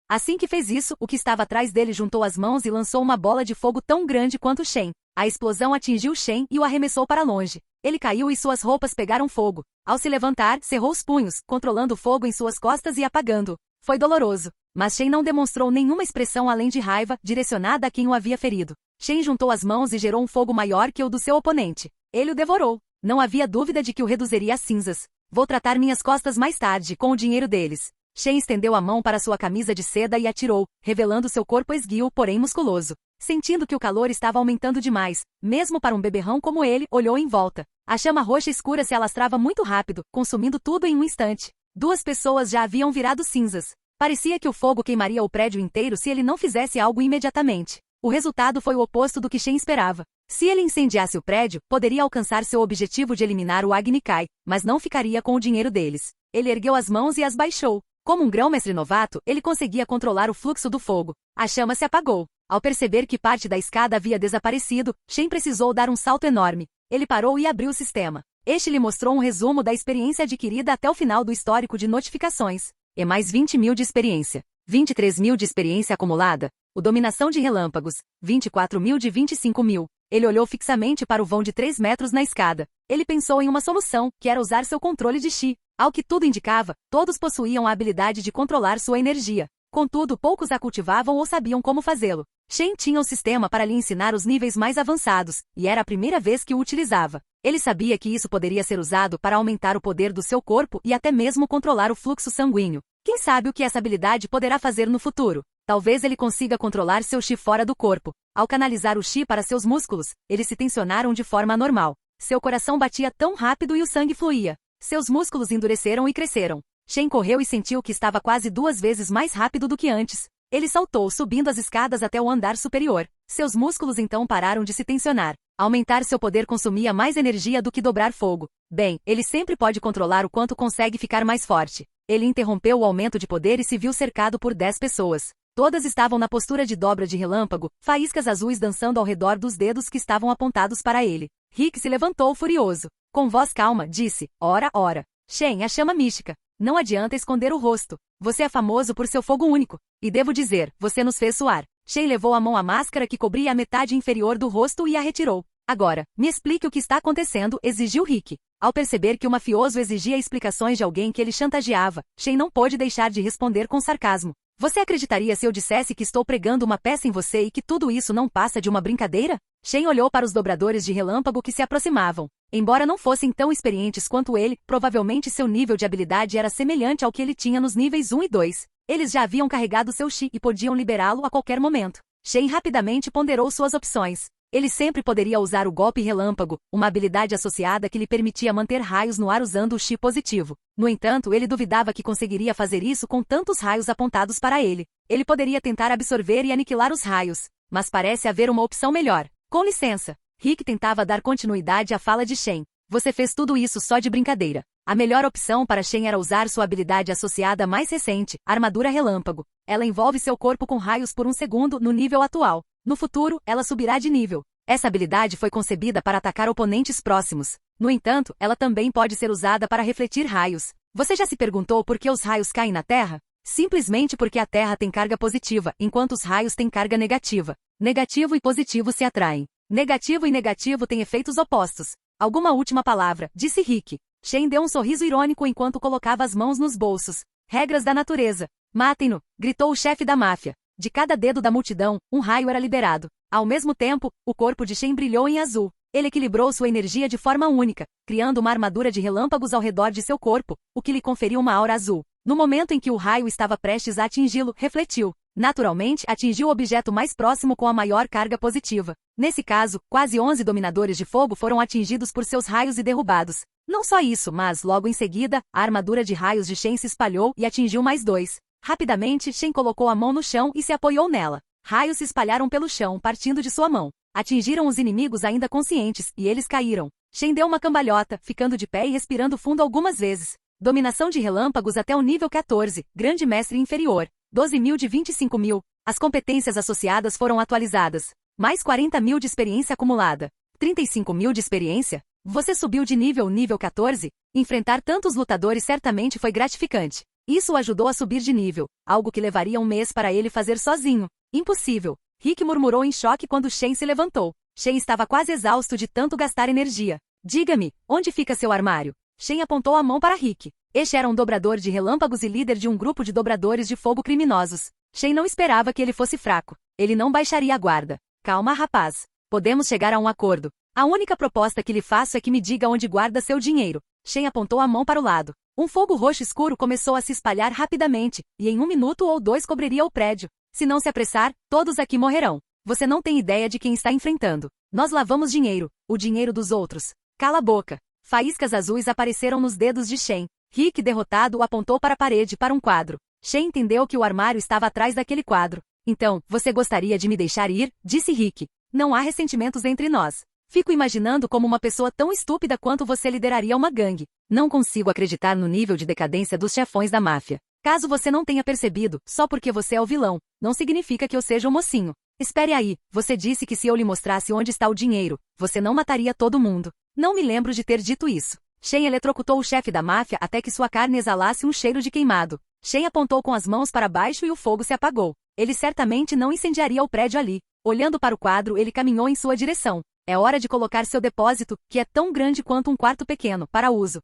Assim que fez isso, o que estava atrás dele juntou as mãos e lançou uma bola de fogo tão grande quanto Shen. A explosão atingiu Shen e o arremessou para longe. Ele caiu e suas roupas pegaram fogo. Ao se levantar, cerrou os punhos, controlando o fogo em suas costas e apagando-o. Foi doloroso. Mas Shen não demonstrou nenhuma expressão além de raiva, direcionada a quem o havia ferido. Shen juntou as mãos e gerou um fogo maior que o do seu oponente. Ele o devorou. Não havia dúvida de que o reduziria a cinzas. Vou tratar minhas costas mais tarde, com o dinheiro deles. Shen estendeu a mão para sua camisa de seda e atirou, revelando seu corpo esguio, porém musculoso. Sentindo que o calor estava aumentando demais, mesmo para um beberrão como ele, olhou em volta. A chama roxa escura se alastrava muito rápido, consumindo tudo em um instante. 2 pessoas já haviam virado cinzas. Parecia que o fogo queimaria o prédio inteiro se ele não fizesse algo imediatamente. O resultado foi o oposto do que Shen esperava. Se ele incendiasse o prédio, poderia alcançar seu objetivo de eliminar o Agni Kai, mas não ficaria com o dinheiro deles. Ele ergueu as mãos e as baixou. Como um grão-mestre novato, ele conseguia controlar o fluxo do fogo. A chama se apagou. Ao perceber que parte da escada havia desaparecido, Shen precisou dar um salto enorme. Ele parou e abriu o sistema. Este lhe mostrou um resumo da experiência adquirida até o final do histórico de notificações. E mais 20.000 de experiência. 23.000 de experiência acumulada. O dominação de relâmpagos. 24.000 de 25.000. Ele olhou fixamente para o vão de 3 metros na escada. Ele pensou em uma solução, que era usar seu controle de Chi. Ao que tudo indicava, todos possuíam a habilidade de controlar sua energia. Contudo, poucos a cultivavam ou sabiam como fazê-lo. Shen tinha o sistema para lhe ensinar os níveis mais avançados, e era a primeira vez que o utilizava. Ele sabia que isso poderia ser usado para aumentar o poder do seu corpo e até mesmo controlar o fluxo sanguíneo. Quem sabe o que essa habilidade poderá fazer no futuro? Talvez ele consiga controlar seu chi fora do corpo. Ao canalizar o chi para seus músculos, eles se tensionaram de forma anormal. Seu coração batia tão rápido e o sangue fluía. Seus músculos endureceram e cresceram. Shen correu e sentiu que estava quase 2 vezes mais rápido do que antes. Ele saltou subindo as escadas até o andar superior. Seus músculos então pararam de se tensionar. Aumentar seu poder consumia mais energia do que dobrar fogo. Bem, ele sempre pode controlar o quanto consegue ficar mais forte. Ele interrompeu o aumento de poder e se viu cercado por 10 pessoas. Todas estavam na postura de dobra de relâmpago, faíscas azuis dançando ao redor dos dedos que estavam apontados para ele. Rick se levantou furioso. Com voz calma, disse, ora, ora. Shen, a chama mística. Não adianta esconder o rosto. Você é famoso por seu fogo único. E devo dizer, você nos fez suar. Shen levou a mão à máscara que cobria a metade inferior do rosto e a retirou. Agora, me explique o que está acontecendo, exigiu Rick. Ao perceber que o mafioso exigia explicações de alguém que ele chantageava, Shen não pôde deixar de responder com sarcasmo. Você acreditaria se eu dissesse que estou pregando uma peça em você e que tudo isso não passa de uma brincadeira? Shen olhou para os dobradores de relâmpago que se aproximavam. Embora não fossem tão experientes quanto ele, provavelmente seu nível de habilidade era semelhante ao que ele tinha nos níveis 1 e 2. Eles já haviam carregado seu chi e podiam liberá-lo a qualquer momento. Shen rapidamente ponderou suas opções. Ele sempre poderia usar o golpe relâmpago, uma habilidade associada que lhe permitia manter raios no ar usando o chi positivo. No entanto, ele duvidava que conseguiria fazer isso com tantos raios apontados para ele. Ele poderia tentar absorver e aniquilar os raios, mas parece haver uma opção melhor. Com licença. Rick tentava dar continuidade à fala de Shen. Você fez tudo isso só de brincadeira. A melhor opção para Shen era usar sua habilidade associada mais recente, Armadura Relâmpago. Ela envolve seu corpo com raios por 1 segundo no nível atual. No futuro, ela subirá de nível. Essa habilidade foi concebida para atacar oponentes próximos. No entanto, ela também pode ser usada para refletir raios. Você já se perguntou por que os raios caem na Terra? Simplesmente porque a Terra tem carga positiva, enquanto os raios têm carga negativa. Negativo e positivo se atraem. Negativo e negativo têm efeitos opostos. Alguma última palavra, disse Rick. Shen deu um sorriso irônico enquanto colocava as mãos nos bolsos. Regras da natureza. Matem-no, gritou o chefe da máfia. De cada dedo da multidão, um raio era liberado. Ao mesmo tempo, o corpo de Shen brilhou em azul. Ele equilibrou sua energia de forma única, criando uma armadura de relâmpagos ao redor de seu corpo, o que lhe conferiu uma aura azul. No momento em que o raio estava prestes a atingi-lo, refletiu. Naturalmente, atingiu o objeto mais próximo com a maior carga positiva. Nesse caso, quase 11 dominadores de fogo foram atingidos por seus raios e derrubados. Não só isso, mas, logo em seguida, a armadura de raios de Shen se espalhou e atingiu mais 2. Rapidamente, Shen colocou a mão no chão e se apoiou nela. Raios se espalharam pelo chão, partindo de sua mão. Atingiram os inimigos ainda conscientes, e eles caíram. Shen deu uma cambalhota, ficando de pé e respirando fundo algumas vezes. Dominação de relâmpagos até o nível 14, Grande Mestre Inferior. 12.000 de 25.000. As competências associadas foram atualizadas. Mais 40.000 de experiência acumulada. 35.000 de experiência? Você subiu de nível 14? Enfrentar tantos lutadores certamente foi gratificante. Isso o ajudou a subir de nível, algo que levaria 1 mês para ele fazer sozinho. Impossível. Rick murmurou em choque quando Shen se levantou. Shen estava quase exausto de tanto gastar energia. Diga-me, onde fica seu armário? Shen apontou a mão para Rick. Este era um dobrador de relâmpagos e líder de um grupo de dobradores de fogo criminosos. Shen não esperava que ele fosse fraco. Ele não baixaria a guarda. Calma, rapaz. Podemos chegar a um acordo. A única proposta que lhe faço é que me diga onde guarda seu dinheiro. Shen apontou a mão para o lado. Um fogo roxo escuro começou a se espalhar rapidamente, e em 1 minuto ou 2 cobriria o prédio. Se não se apressar, todos aqui morrerão. Você não tem ideia de quem está enfrentando. Nós lavamos dinheiro, o dinheiro dos outros. Cala a boca. Faíscas azuis apareceram nos dedos de Shen. Rick, derrotado, apontou para a parede para um quadro. Shen entendeu que o armário estava atrás daquele quadro. Então, você gostaria de me deixar ir? Disse Rick. Não há ressentimentos entre nós. Fico imaginando como uma pessoa tão estúpida quanto você lideraria uma gangue. Não consigo acreditar no nível de decadência dos chefões da máfia. Caso você não tenha percebido, só porque você é o vilão, não significa que eu seja o mocinho. Espere aí, você disse que se eu lhe mostrasse onde está o dinheiro, você não mataria todo mundo. Não me lembro de ter dito isso. Shen eletrocutou o chefe da máfia até que sua carne exalasse um cheiro de queimado. Shen apontou com as mãos para baixo e o fogo se apagou. Ele certamente não incendiaria o prédio ali. Olhando para o quadro, ele caminhou em sua direção. É hora de colocar seu depósito, que é tão grande quanto um quarto pequeno, para uso.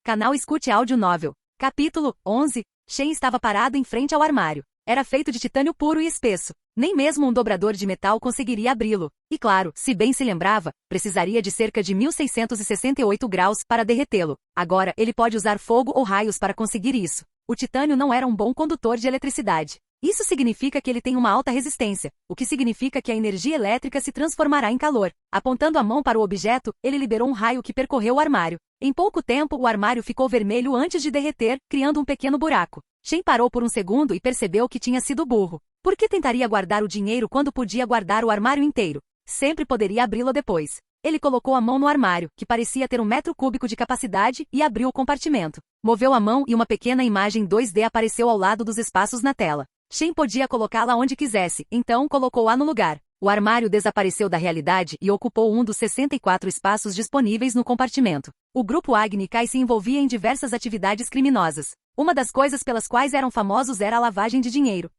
Canal Escute Áudio Novel. Capítulo 11. Shen estava parado em frente ao armário. Era feito de titânio puro e espesso. Nem mesmo um dobrador de metal conseguiria abri-lo. E claro, se bem se lembrava, precisaria de cerca de 1668 graus para derretê-lo. Agora, ele pode usar fogo ou raios para conseguir isso. O titânio não era um bom condutor de eletricidade. Isso significa que ele tem uma alta resistência, o que significa que a energia elétrica se transformará em calor. Apontando a mão para o objeto, ele liberou um raio que percorreu o armário. Em pouco tempo, o armário ficou vermelho antes de derreter, criando um pequeno buraco. Shen parou por um segundo e percebeu que tinha sido burro. Por que tentaria guardar o dinheiro quando podia guardar o armário inteiro? Sempre poderia abri-lo depois. Ele colocou a mão no armário, que parecia ter 1 metro cúbico de capacidade, e abriu o compartimento. Moveu a mão e uma pequena imagem 2D apareceu ao lado dos espaços na tela. Shen podia colocá-la onde quisesse, então colocou-a no lugar. O armário desapareceu da realidade e ocupou um dos 64 espaços disponíveis no compartimento. O grupo Agni Kai se envolvia em diversas atividades criminosas. Uma das coisas pelas quais eram famosos era a lavagem de dinheiro.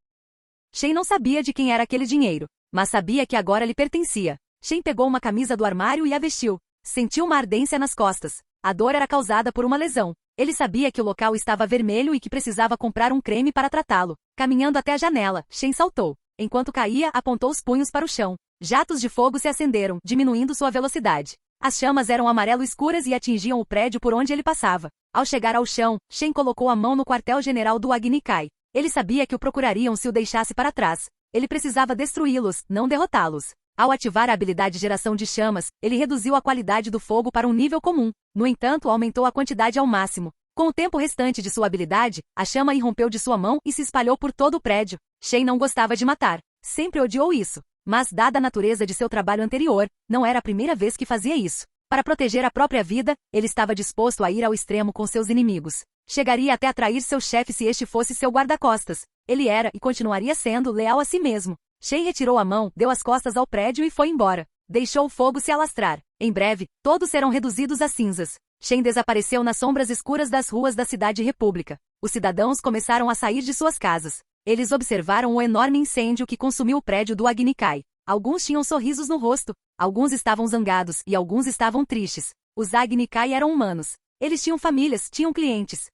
Shen não sabia de quem era aquele dinheiro, mas sabia que agora lhe pertencia. Shen pegou uma camisa do armário e a vestiu. Sentiu uma ardência nas costas. A dor era causada por uma lesão. Ele sabia que o local estava vermelho e que precisava comprar um creme para tratá-lo. Caminhando até a janela, Shen saltou. Enquanto caía, apontou os punhos para o chão. Jatos de fogo se acenderam, diminuindo sua velocidade. As chamas eram amarelo escuras e atingiam o prédio por onde ele passava. Ao chegar ao chão, Shen colocou a mão no quartel-general do Agni Kai. Ele sabia que o procurariam se o deixasse para trás. Ele precisava destruí-los, não derrotá-los. Ao ativar a habilidade geração de chamas, ele reduziu a qualidade do fogo para um nível comum. No entanto, aumentou a quantidade ao máximo. Com o tempo restante de sua habilidade, a chama irrompeu de sua mão e se espalhou por todo o prédio. Shen não gostava de matar. Sempre odiou isso. Mas, dada a natureza de seu trabalho anterior, não era a primeira vez que fazia isso. Para proteger a própria vida, ele estava disposto a ir ao extremo com seus inimigos. Chegaria até atrair seu chefe se este fosse seu guarda-costas. Ele era e continuaria sendo leal a si mesmo. Shen retirou a mão, deu as costas ao prédio e foi embora. Deixou o fogo se alastrar. Em breve, todos serão reduzidos a cinzas. Shen desapareceu nas sombras escuras das ruas da cidade república. Os cidadãos começaram a sair de suas casas. Eles observaram o enorme incêndio que consumiu o prédio do Agni Kai. Alguns tinham sorrisos no rosto, alguns estavam zangados e alguns estavam tristes. Os Agni Kai eram humanos. Eles tinham famílias, tinham clientes.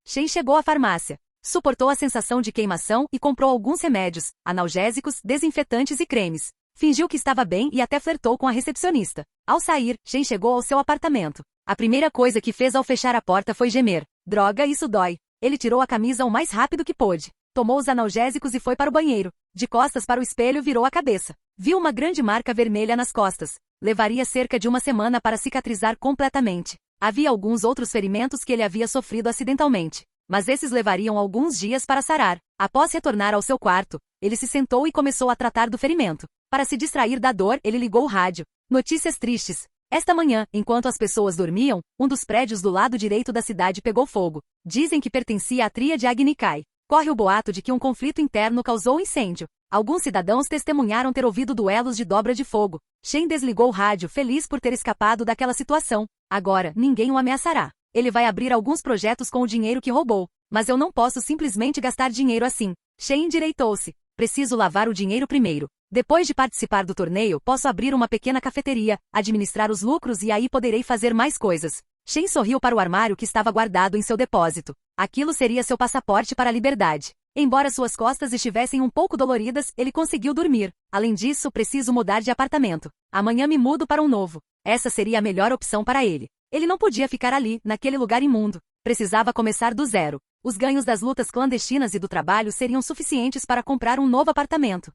Shen chegou à farmácia. Suportou a sensação de queimação e comprou alguns remédios, analgésicos, desinfetantes e cremes. Fingiu que estava bem e até flertou com a recepcionista. Ao sair, Shen chegou ao seu apartamento. A primeira coisa que fez ao fechar a porta foi gemer. Droga, isso dói. Ele tirou a camisa o mais rápido que pôde. Tomou os analgésicos e foi para o banheiro. De costas para o espelho virou a cabeça. Viu uma grande marca vermelha nas costas. Levaria cerca de 1 semana para cicatrizar completamente. Havia alguns outros ferimentos que ele havia sofrido acidentalmente. Mas esses levariam alguns dias para sarar. Após retornar ao seu quarto, ele se sentou e começou a tratar do ferimento. Para se distrair da dor, ele ligou o rádio. Notícias tristes. Esta manhã, enquanto as pessoas dormiam, um dos prédios do lado direito da cidade pegou fogo. Dizem que pertencia à tríade Agni Kai. Corre o boato de que um conflito interno causou o incêndio. Alguns cidadãos testemunharam ter ouvido duelos de dobra de fogo. Shen desligou o rádio, feliz por ter escapado daquela situação. Agora, ninguém o ameaçará. Ele vai abrir alguns projetos com o dinheiro que roubou. Mas eu não posso simplesmente gastar dinheiro assim. Shen endireitou-se. Preciso lavar o dinheiro primeiro. Depois de participar do torneio, posso abrir uma pequena cafeteria, administrar os lucros e aí poderei fazer mais coisas. Shen sorriu para o armário que estava guardado em seu depósito. Aquilo seria seu passaporte para a liberdade. Embora suas costas estivessem um pouco doloridas, ele conseguiu dormir. Além disso, preciso mudar de apartamento. Amanhã me mudo para um novo. Essa seria a melhor opção para ele. Ele não podia ficar ali, naquele lugar imundo. Precisava começar do zero. Os ganhos das lutas clandestinas e do trabalho seriam suficientes para comprar um novo apartamento.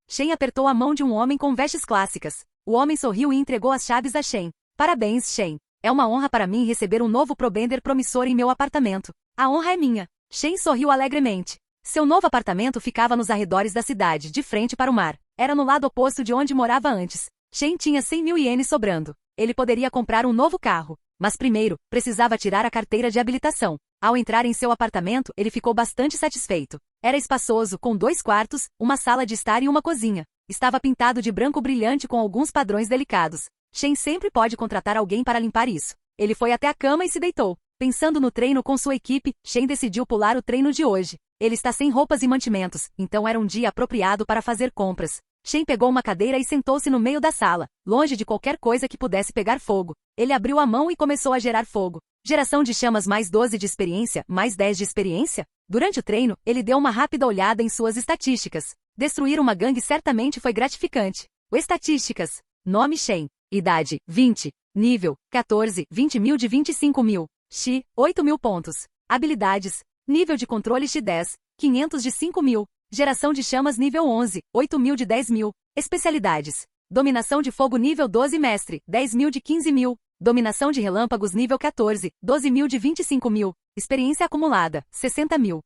Shen apertou a mão de um homem com vestes clássicas. O homem sorriu e entregou as chaves a Shen. Parabéns, Shen. É uma honra para mim receber um novo probender promissor em meu apartamento. A honra é minha. Shen sorriu alegremente. Seu novo apartamento ficava nos arredores da cidade, de frente para o mar. Era no lado oposto de onde morava antes. Shen tinha 100.000 ienes sobrando. Ele poderia comprar um novo carro. Mas primeiro, precisava tirar a carteira de habilitação. Ao entrar em seu apartamento, ele ficou bastante satisfeito. Era espaçoso, com 2 quartos, uma sala de estar e uma cozinha. Estava pintado de branco brilhante com alguns padrões delicados. Shen sempre pode contratar alguém para limpar isso. Ele foi até a cama e se deitou. Pensando no treino com sua equipe, Shen decidiu pular o treino de hoje. Ele está sem roupas e mantimentos, então era um dia apropriado para fazer compras. Shen pegou uma cadeira e sentou-se no meio da sala, longe de qualquer coisa que pudesse pegar fogo. Ele abriu a mão e começou a gerar fogo. Geração de chamas mais 12 de experiência, mais 10 de experiência? Durante o treino, ele deu uma rápida olhada em suas estatísticas. Destruir uma gangue certamente foi gratificante. Estatísticas. Nome Shen. Idade, 20. Nível, 14, 20.000 de 25.000. Xi, 8.000 pontos. Habilidades. Nível de controle X10, 500 de 5.000. Geração de chamas nível 11, 8.000 de 10.000. Especialidades. Dominação de fogo nível 12 mestre, 10.000 de 15.000. Dominação de relâmpagos nível 14, 12.000 de 25.000. Experiência acumulada, 60.000.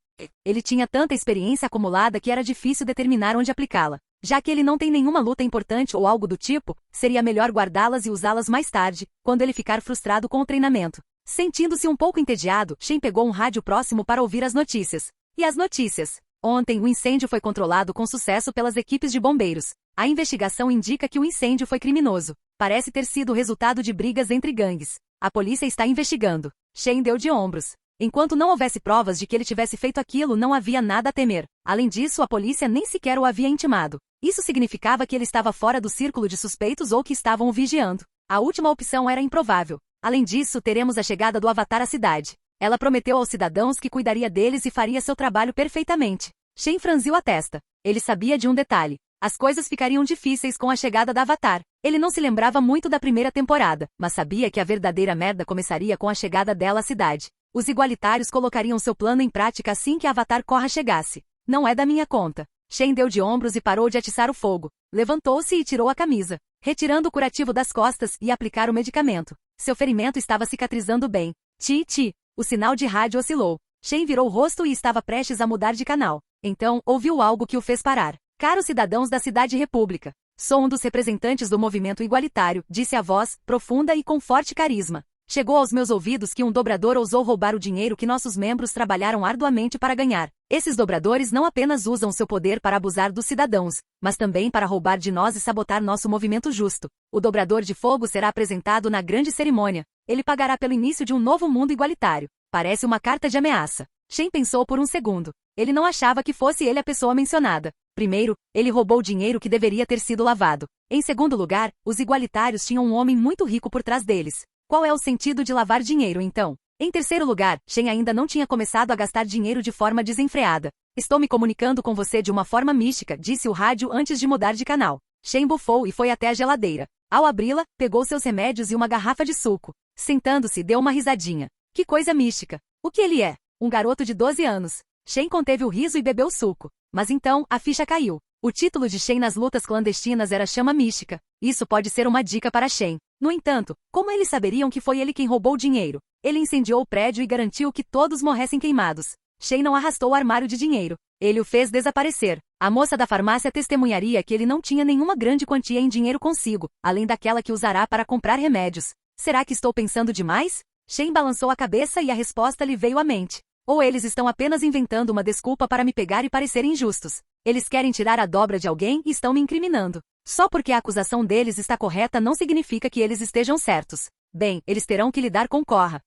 Ele tinha tanta experiência acumulada que era difícil determinar onde aplicá-la. Já que ele não tem nenhuma luta importante ou algo do tipo, seria melhor guardá-las e usá-las mais tarde, quando ele ficar frustrado com o treinamento. Sentindo-se um pouco entediado, Shen pegou um rádio próximo para ouvir as notícias. E as notícias? Ontem o incêndio foi controlado com sucesso pelas equipes de bombeiros. A investigação indica que o incêndio foi criminoso. Parece ter sido o resultado de brigas entre gangues. A polícia está investigando. Shen deu de ombros. Enquanto não houvesse provas de que ele tivesse feito aquilo, não havia nada a temer. Além disso, a polícia nem sequer o havia intimado. Isso significava que ele estava fora do círculo de suspeitos ou que estavam o vigiando. A última opção era improvável. Além disso, teremos a chegada do Avatar à cidade. Ela prometeu aos cidadãos que cuidaria deles e faria seu trabalho perfeitamente. Shen franziu a testa. Ele sabia de um detalhe. As coisas ficariam difíceis com a chegada da Avatar. Ele não se lembrava muito da primeira temporada, mas sabia que a verdadeira merda começaria com a chegada dela à cidade. Os igualitários colocariam seu plano em prática assim que a Avatar Korra chegasse. Não é da minha conta. Shen deu de ombros e parou de atiçar o fogo. Levantou-se e tirou a camisa, retirando o curativo das costas e aplicar o medicamento. Seu ferimento estava cicatrizando bem. Ti. O sinal de rádio oscilou. Shen virou o rosto e estava prestes a mudar de canal. Então, ouviu algo que o fez parar. Caros cidadãos da Cidade República, sou um dos representantes do movimento igualitário, disse a voz, profunda e com forte carisma. Chegou aos meus ouvidos que um dobrador ousou roubar o dinheiro que nossos membros trabalharam arduamente para ganhar. Esses dobradores não apenas usam seu poder para abusar dos cidadãos, mas também para roubar de nós e sabotar nosso movimento justo. O dobrador de fogo será apresentado na grande cerimônia. Ele pagará pelo início de um novo mundo igualitário. Parece uma carta de ameaça. Shen pensou por um segundo. Ele não achava que fosse ele a pessoa mencionada. Primeiro, ele roubou dinheiro que deveria ter sido lavado. Em segundo lugar, os igualitários tinham um homem muito rico por trás deles. Qual é o sentido de lavar dinheiro, então? Em terceiro lugar, Shen ainda não tinha começado a gastar dinheiro de forma desenfreada. Estou me comunicando com você de uma forma mística, disse o rádio antes de mudar de canal. Shen bufou e foi até a geladeira. Ao abri-la, pegou seus remédios e uma garrafa de suco. Sentando-se, deu uma risadinha. Que coisa mística. O que ele é? Um garoto de 12 anos. Shen conteve o riso e bebeu suco. Mas então, a ficha caiu. O título de Shen nas lutas clandestinas era Chama Mística. Isso pode ser uma dica para Shen. No entanto, como eles saberiam que foi ele quem roubou o dinheiro? Ele incendiou o prédio e garantiu que todos morressem queimados. Shen não arrastou o armário de dinheiro. Ele o fez desaparecer. A moça da farmácia testemunharia que ele não tinha nenhuma grande quantia em dinheiro consigo, além daquela que usará para comprar remédios. Será que estou pensando demais? Shen balançou a cabeça e a resposta lhe veio à mente. Ou eles estão apenas inventando uma desculpa para me pegar e parecer injustos. Eles querem tirar a dobra de alguém e estão me incriminando. Só porque a acusação deles está correta não significa que eles estejam certos. Bem, eles terão que lidar com Korra.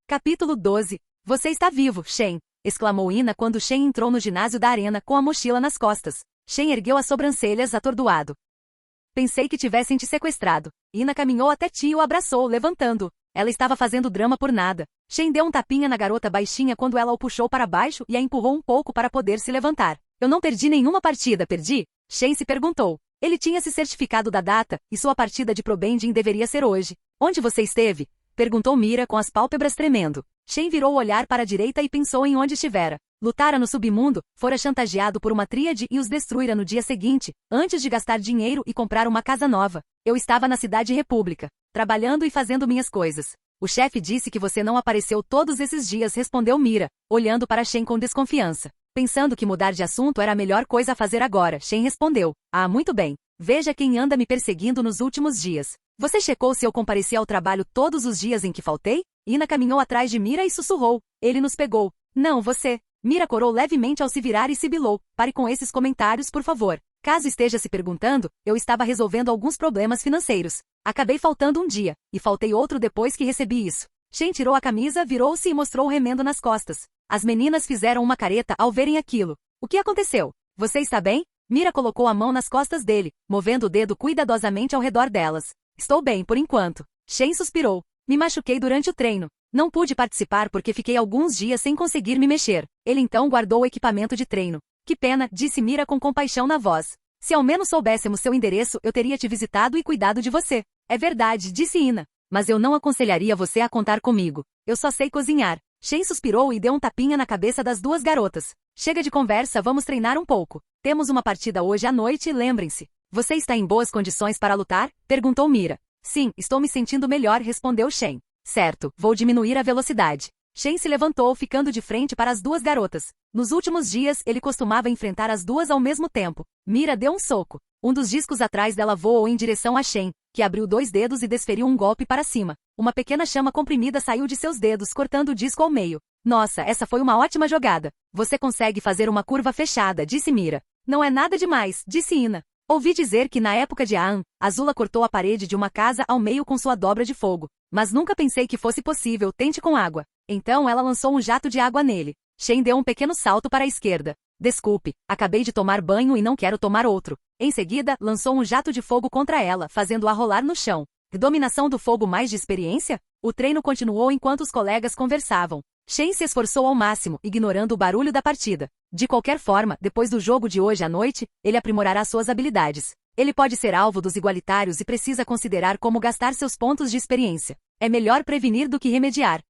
Capítulo 12. Você está vivo, Shen! Exclamou Ina quando Shen entrou no ginásio da arena com a mochila nas costas. Shen ergueu as sobrancelhas atordoado. Pensei que tivessem te sequestrado. Ina caminhou até ti e o abraçou, levantando-o. Ela estava fazendo drama por nada. Shen deu um tapinha na garota baixinha quando ela o puxou para baixo e a empurrou um pouco para poder se levantar. Eu não perdi nenhuma partida, perdi? Shen se perguntou. Ele tinha se certificado da data, e sua partida de Probending deveria ser hoje. Onde você esteve? Perguntou Mira com as pálpebras tremendo. Shen virou o olhar para a direita e pensou em onde estivera. Lutara no submundo, fora chantageado por uma tríade e os destruíra no dia seguinte, antes de gastar dinheiro e comprar uma casa nova. Eu estava na Cidade República, trabalhando e fazendo minhas coisas. O chefe disse que você não apareceu todos esses dias, respondeu Mira, olhando para Shen com desconfiança. Pensando que mudar de assunto era a melhor coisa a fazer agora, Shen respondeu. Ah, muito bem. Veja quem anda me perseguindo nos últimos dias. Você checou se eu compareci ao trabalho todos os dias em que faltei? Ina caminhou atrás de Mira e sussurrou. Ele nos pegou. Não, você. Mira corou levemente ao se virar e sibilou. Pare com esses comentários, por favor. Caso esteja se perguntando, eu estava resolvendo alguns problemas financeiros. Acabei faltando um dia, e faltei outro depois que recebi isso. Shen tirou a camisa, virou-se e mostrou o remendo nas costas. As meninas fizeram uma careta ao verem aquilo. O que aconteceu? Você está bem? Mira colocou a mão nas costas dele, movendo o dedo cuidadosamente ao redor delas. Estou bem, por enquanto. Shen suspirou. Me machuquei durante o treino. Não pude participar porque fiquei alguns dias sem conseguir me mexer. Ele então guardou o equipamento de treino. Que pena, disse Mira com compaixão na voz. Se ao menos soubéssemos seu endereço, eu teria te visitado e cuidado de você. É verdade, disse Ina. Mas eu não aconselharia você a contar comigo. Eu só sei cozinhar. Shen suspirou e deu um tapinha na cabeça das duas garotas. Chega de conversa, vamos treinar um pouco. Temos uma partida hoje à noite, lembrem-se. Você está em boas condições para lutar? Perguntou Mira. Sim, estou me sentindo melhor, respondeu Shen. Certo, vou diminuir a velocidade. Shen se levantou, ficando de frente para as duas garotas. Nos últimos dias, ele costumava enfrentar as duas ao mesmo tempo. Mira deu um soco. Um dos discos atrás dela voou em direção a Shen, que abriu 2 dedos e desferiu um golpe para cima. Uma pequena chama comprimida saiu de seus dedos, cortando o disco ao meio. Nossa, essa foi uma ótima jogada. Você consegue fazer uma curva fechada, disse Mira. Não é nada demais, disse Ina. Ouvi dizer que na época de Aan, Azula cortou a parede de uma casa ao meio com sua dobra de fogo. Mas nunca pensei que fosse possível, tente com água. Então ela lançou um jato de água nele. Shen deu um pequeno salto para a esquerda. Desculpe, acabei de tomar banho e não quero tomar outro. Em seguida, lançou um jato de fogo contra ela, fazendo-a rolar no chão. Dominação do fogo mais de experiência? O treino continuou enquanto os colegas conversavam. Shen se esforçou ao máximo, ignorando o barulho da partida. De qualquer forma, depois do jogo de hoje à noite, ele aprimorará suas habilidades. Ele pode ser alvo dos igualitários e precisa considerar como gastar seus pontos de experiência. É melhor prevenir do que remediar.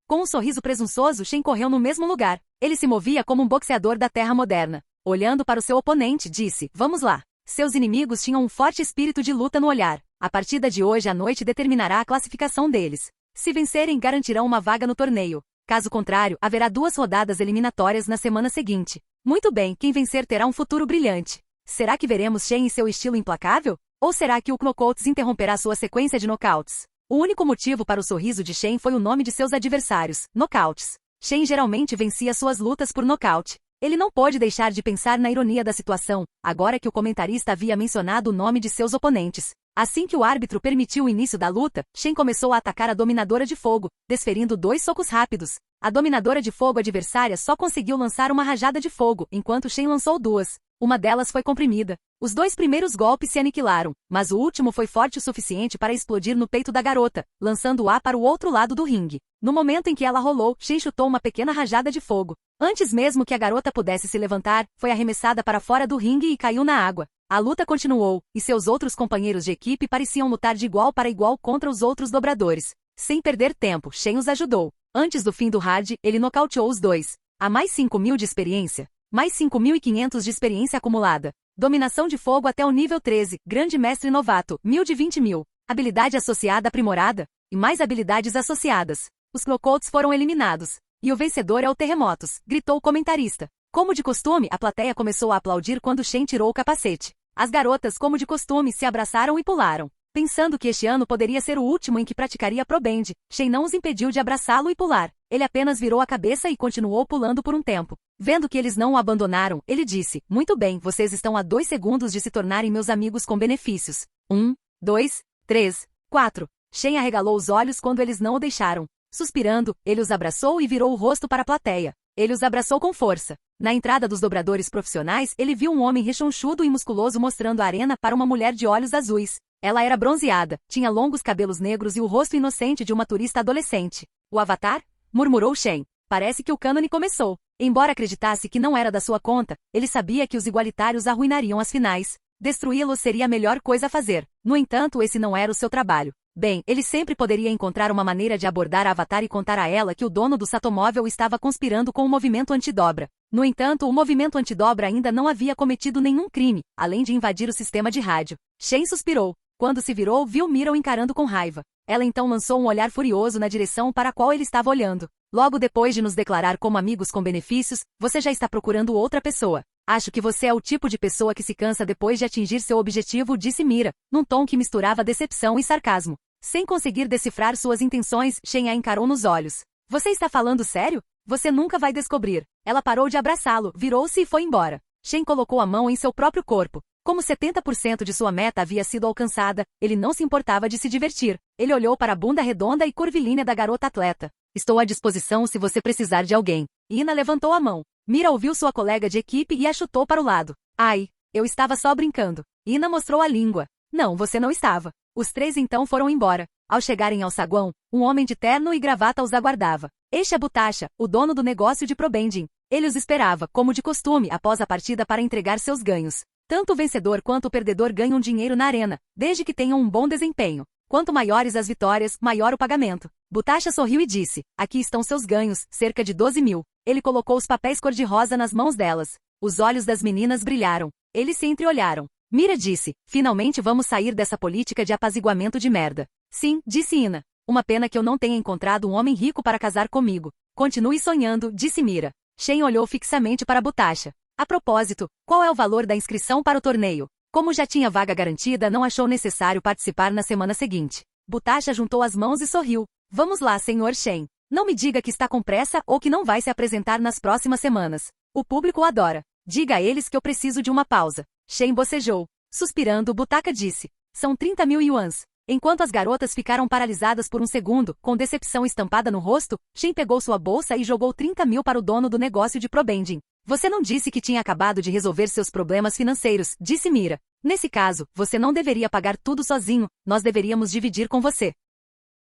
Com um sorriso presunçoso, Shen correu no mesmo lugar. Ele se movia como um boxeador da terra moderna. Olhando para o seu oponente, disse, vamos lá. Seus inimigos tinham um forte espírito de luta no olhar. A partida de hoje à noite determinará a classificação deles. Se vencerem, garantirão uma vaga no torneio. Caso contrário, haverá 2 rodadas eliminatórias na semana seguinte. Muito bem, quem vencer terá um futuro brilhante. Será que veremos Shen em seu estilo implacável? Ou será que o Knockouts interromperá sua sequência de knockouts? O único motivo para o sorriso de Shen foi o nome de seus adversários, knockouts. Shen geralmente vencia suas lutas por nocaute. Ele não pôde deixar de pensar na ironia da situação, agora que o comentarista havia mencionado o nome de seus oponentes. Assim que o árbitro permitiu o início da luta, Shen começou a atacar a dominadora de fogo, desferindo 2 socos rápidos. A dominadora de fogo adversária só conseguiu lançar uma rajada de fogo, enquanto Shen lançou 2. Uma delas foi comprimida. Os 2 primeiros golpes se aniquilaram, mas o último foi forte o suficiente para explodir no peito da garota, lançando-a para o outro lado do ringue. No momento em que ela rolou, Shen chutou uma pequena rajada de fogo. Antes mesmo que a garota pudesse se levantar, foi arremessada para fora do ringue e caiu na água. A luta continuou, e seus outros companheiros de equipe pareciam lutar de igual para igual contra os outros dobradores. Sem perder tempo, Shen os ajudou. Antes do fim do round, ele nocauteou os 2. Há mais 5.000 de experiência. Mais 5.500 de experiência acumulada. Dominação de fogo até o nível 13, grande mestre novato, 1.000 de 20.000. Habilidade associada aprimorada. E mais habilidades associadas. Os Knockouts foram eliminados. E o vencedor é o Terremotos, gritou o comentarista. Como de costume, a plateia começou a aplaudir quando Shen tirou o capacete. As garotas, como de costume, se abraçaram e pularam. Pensando que este ano poderia ser o último em que praticaria Pro Band, Shen não os impediu de abraçá-lo e pular. Ele apenas virou a cabeça e continuou pulando por um tempo. Vendo que eles não o abandonaram, ele disse, muito bem, vocês estão a 2 segundos de se tornarem meus amigos com benefícios. 1, 2, 3, 4. Shen arregalou os olhos quando eles não o deixaram. Suspirando, ele os abraçou e virou o rosto para a plateia. Ele os abraçou com força. Na entrada dos dobradores profissionais, ele viu um homem rechonchudo e musculoso mostrando a arena para uma mulher de olhos azuis. Ela era bronzeada, tinha longos cabelos negros e o rosto inocente de uma turista adolescente. O Avatar? Murmurou Shen. Parece que o cânone começou. Embora acreditasse que não era da sua conta, ele sabia que os igualitários arruinariam as finais. Destruí-los seria a melhor coisa a fazer. No entanto, esse não era o seu trabalho. Bem, ele sempre poderia encontrar uma maneira de abordar a Avatar e contar a ela que o dono do Satomóvel estava conspirando com o movimento antidobra. No entanto, o movimento antidobra ainda não havia cometido nenhum crime, além de invadir o sistema de rádio. Shen suspirou. Quando se virou, viu Mira o encarando com raiva. Ela então lançou um olhar furioso na direção para a qual ele estava olhando. Logo depois de nos declarar como amigos com benefícios, você já está procurando outra pessoa. Acho que você é o tipo de pessoa que se cansa depois de atingir seu objetivo, disse Mira, num tom que misturava decepção e sarcasmo. Sem conseguir decifrar suas intenções, Shen a encarou nos olhos. Você está falando sério? Você nunca vai descobrir. Ela parou de abraçá-lo, virou-se e foi embora. Shen colocou a mão em seu próprio corpo. Como 70% de sua meta havia sido alcançada, ele não se importava de se divertir. Ele olhou para a bunda redonda e curvilínea da garota atleta. Estou à disposição se você precisar de alguém. Ina levantou a mão. Mira ouviu sua colega de equipe e a chutou para o lado. Ai, eu estava só brincando. Ina mostrou a língua. Não, você não estava. Os 3 então foram embora. Ao chegarem ao saguão, um homem de terno e gravata os aguardava. Este é Butacha, o dono do negócio de Probending. Ele os esperava, como de costume, após a partida para entregar seus ganhos. Tanto o vencedor quanto o perdedor ganham dinheiro na arena, desde que tenham um bom desempenho. Quanto maiores as vitórias, maior o pagamento. Butacha sorriu e disse, aqui estão seus ganhos, cerca de 12.000. Ele colocou os papéis cor-de-rosa nas mãos delas. Os olhos das meninas brilharam. Eles se entreolharam. Mira disse, finalmente vamos sair dessa política de apaziguamento de merda. Sim, disse Ina. Uma pena que eu não tenha encontrado um homem rico para casar comigo. Continue sonhando, disse Mira. Shen olhou fixamente para Butacha. A propósito, qual é o valor da inscrição para o torneio? Como já tinha vaga garantida, não achou necessário participar na semana seguinte. Butacha juntou as mãos e sorriu. Vamos lá, senhor Shen. Não me diga que está com pressa ou que não vai se apresentar nas próximas semanas. O público o adora. Diga a eles que eu preciso de uma pausa. Shen bocejou. Suspirando, Butaca disse. São 30.000 yuans. Enquanto as garotas ficaram paralisadas por um segundo, com decepção estampada no rosto, Shen pegou sua bolsa e jogou 30.000 para o dono do negócio de Probending. Você não disse que tinha acabado de resolver seus problemas financeiros, disse Mira. Nesse caso, você não deveria pagar tudo sozinho, nós deveríamos dividir com você.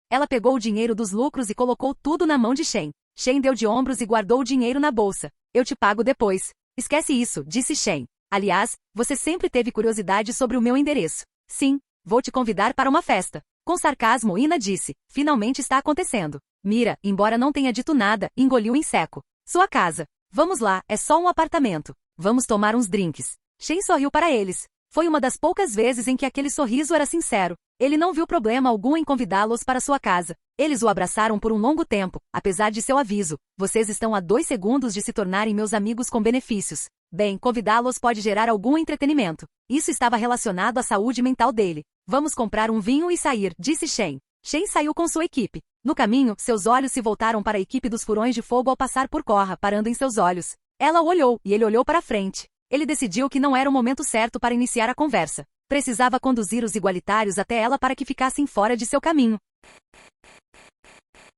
Ela pegou o dinheiro dos lucros e colocou tudo na mão de Shen. Shen deu de ombros e guardou o dinheiro na bolsa. Eu te pago depois. Esquece isso, disse Shen. Aliás, você sempre teve curiosidade sobre o meu endereço. Sim, vou te convidar para uma festa. Com sarcasmo, Ina disse. Finalmente está acontecendo. Mira, embora não tenha dito nada, engoliu em seco. Sua casa. Vamos lá, é só um apartamento. Vamos tomar uns drinks. Shen sorriu para eles. Foi uma das poucas vezes em que aquele sorriso era sincero. Ele não viu problema algum em convidá-los para sua casa. Eles o abraçaram por um longo tempo, apesar de seu aviso. Vocês estão a 2 segundos de se tornarem meus amigos com benefícios. Bem, convidá-los pode gerar algum entretenimento. Isso estava relacionado à saúde mental dele. Vamos comprar um vinho e sair, disse Shen. Shen saiu com sua equipe. No caminho, seus olhos se voltaram para a equipe dos furões de fogo ao passar por Korra, parando em seus olhos. Ela o olhou, e ele olhou para frente. Ele decidiu que não era o momento certo para iniciar a conversa. Precisava conduzir os igualitários até ela para que ficassem fora de seu caminho.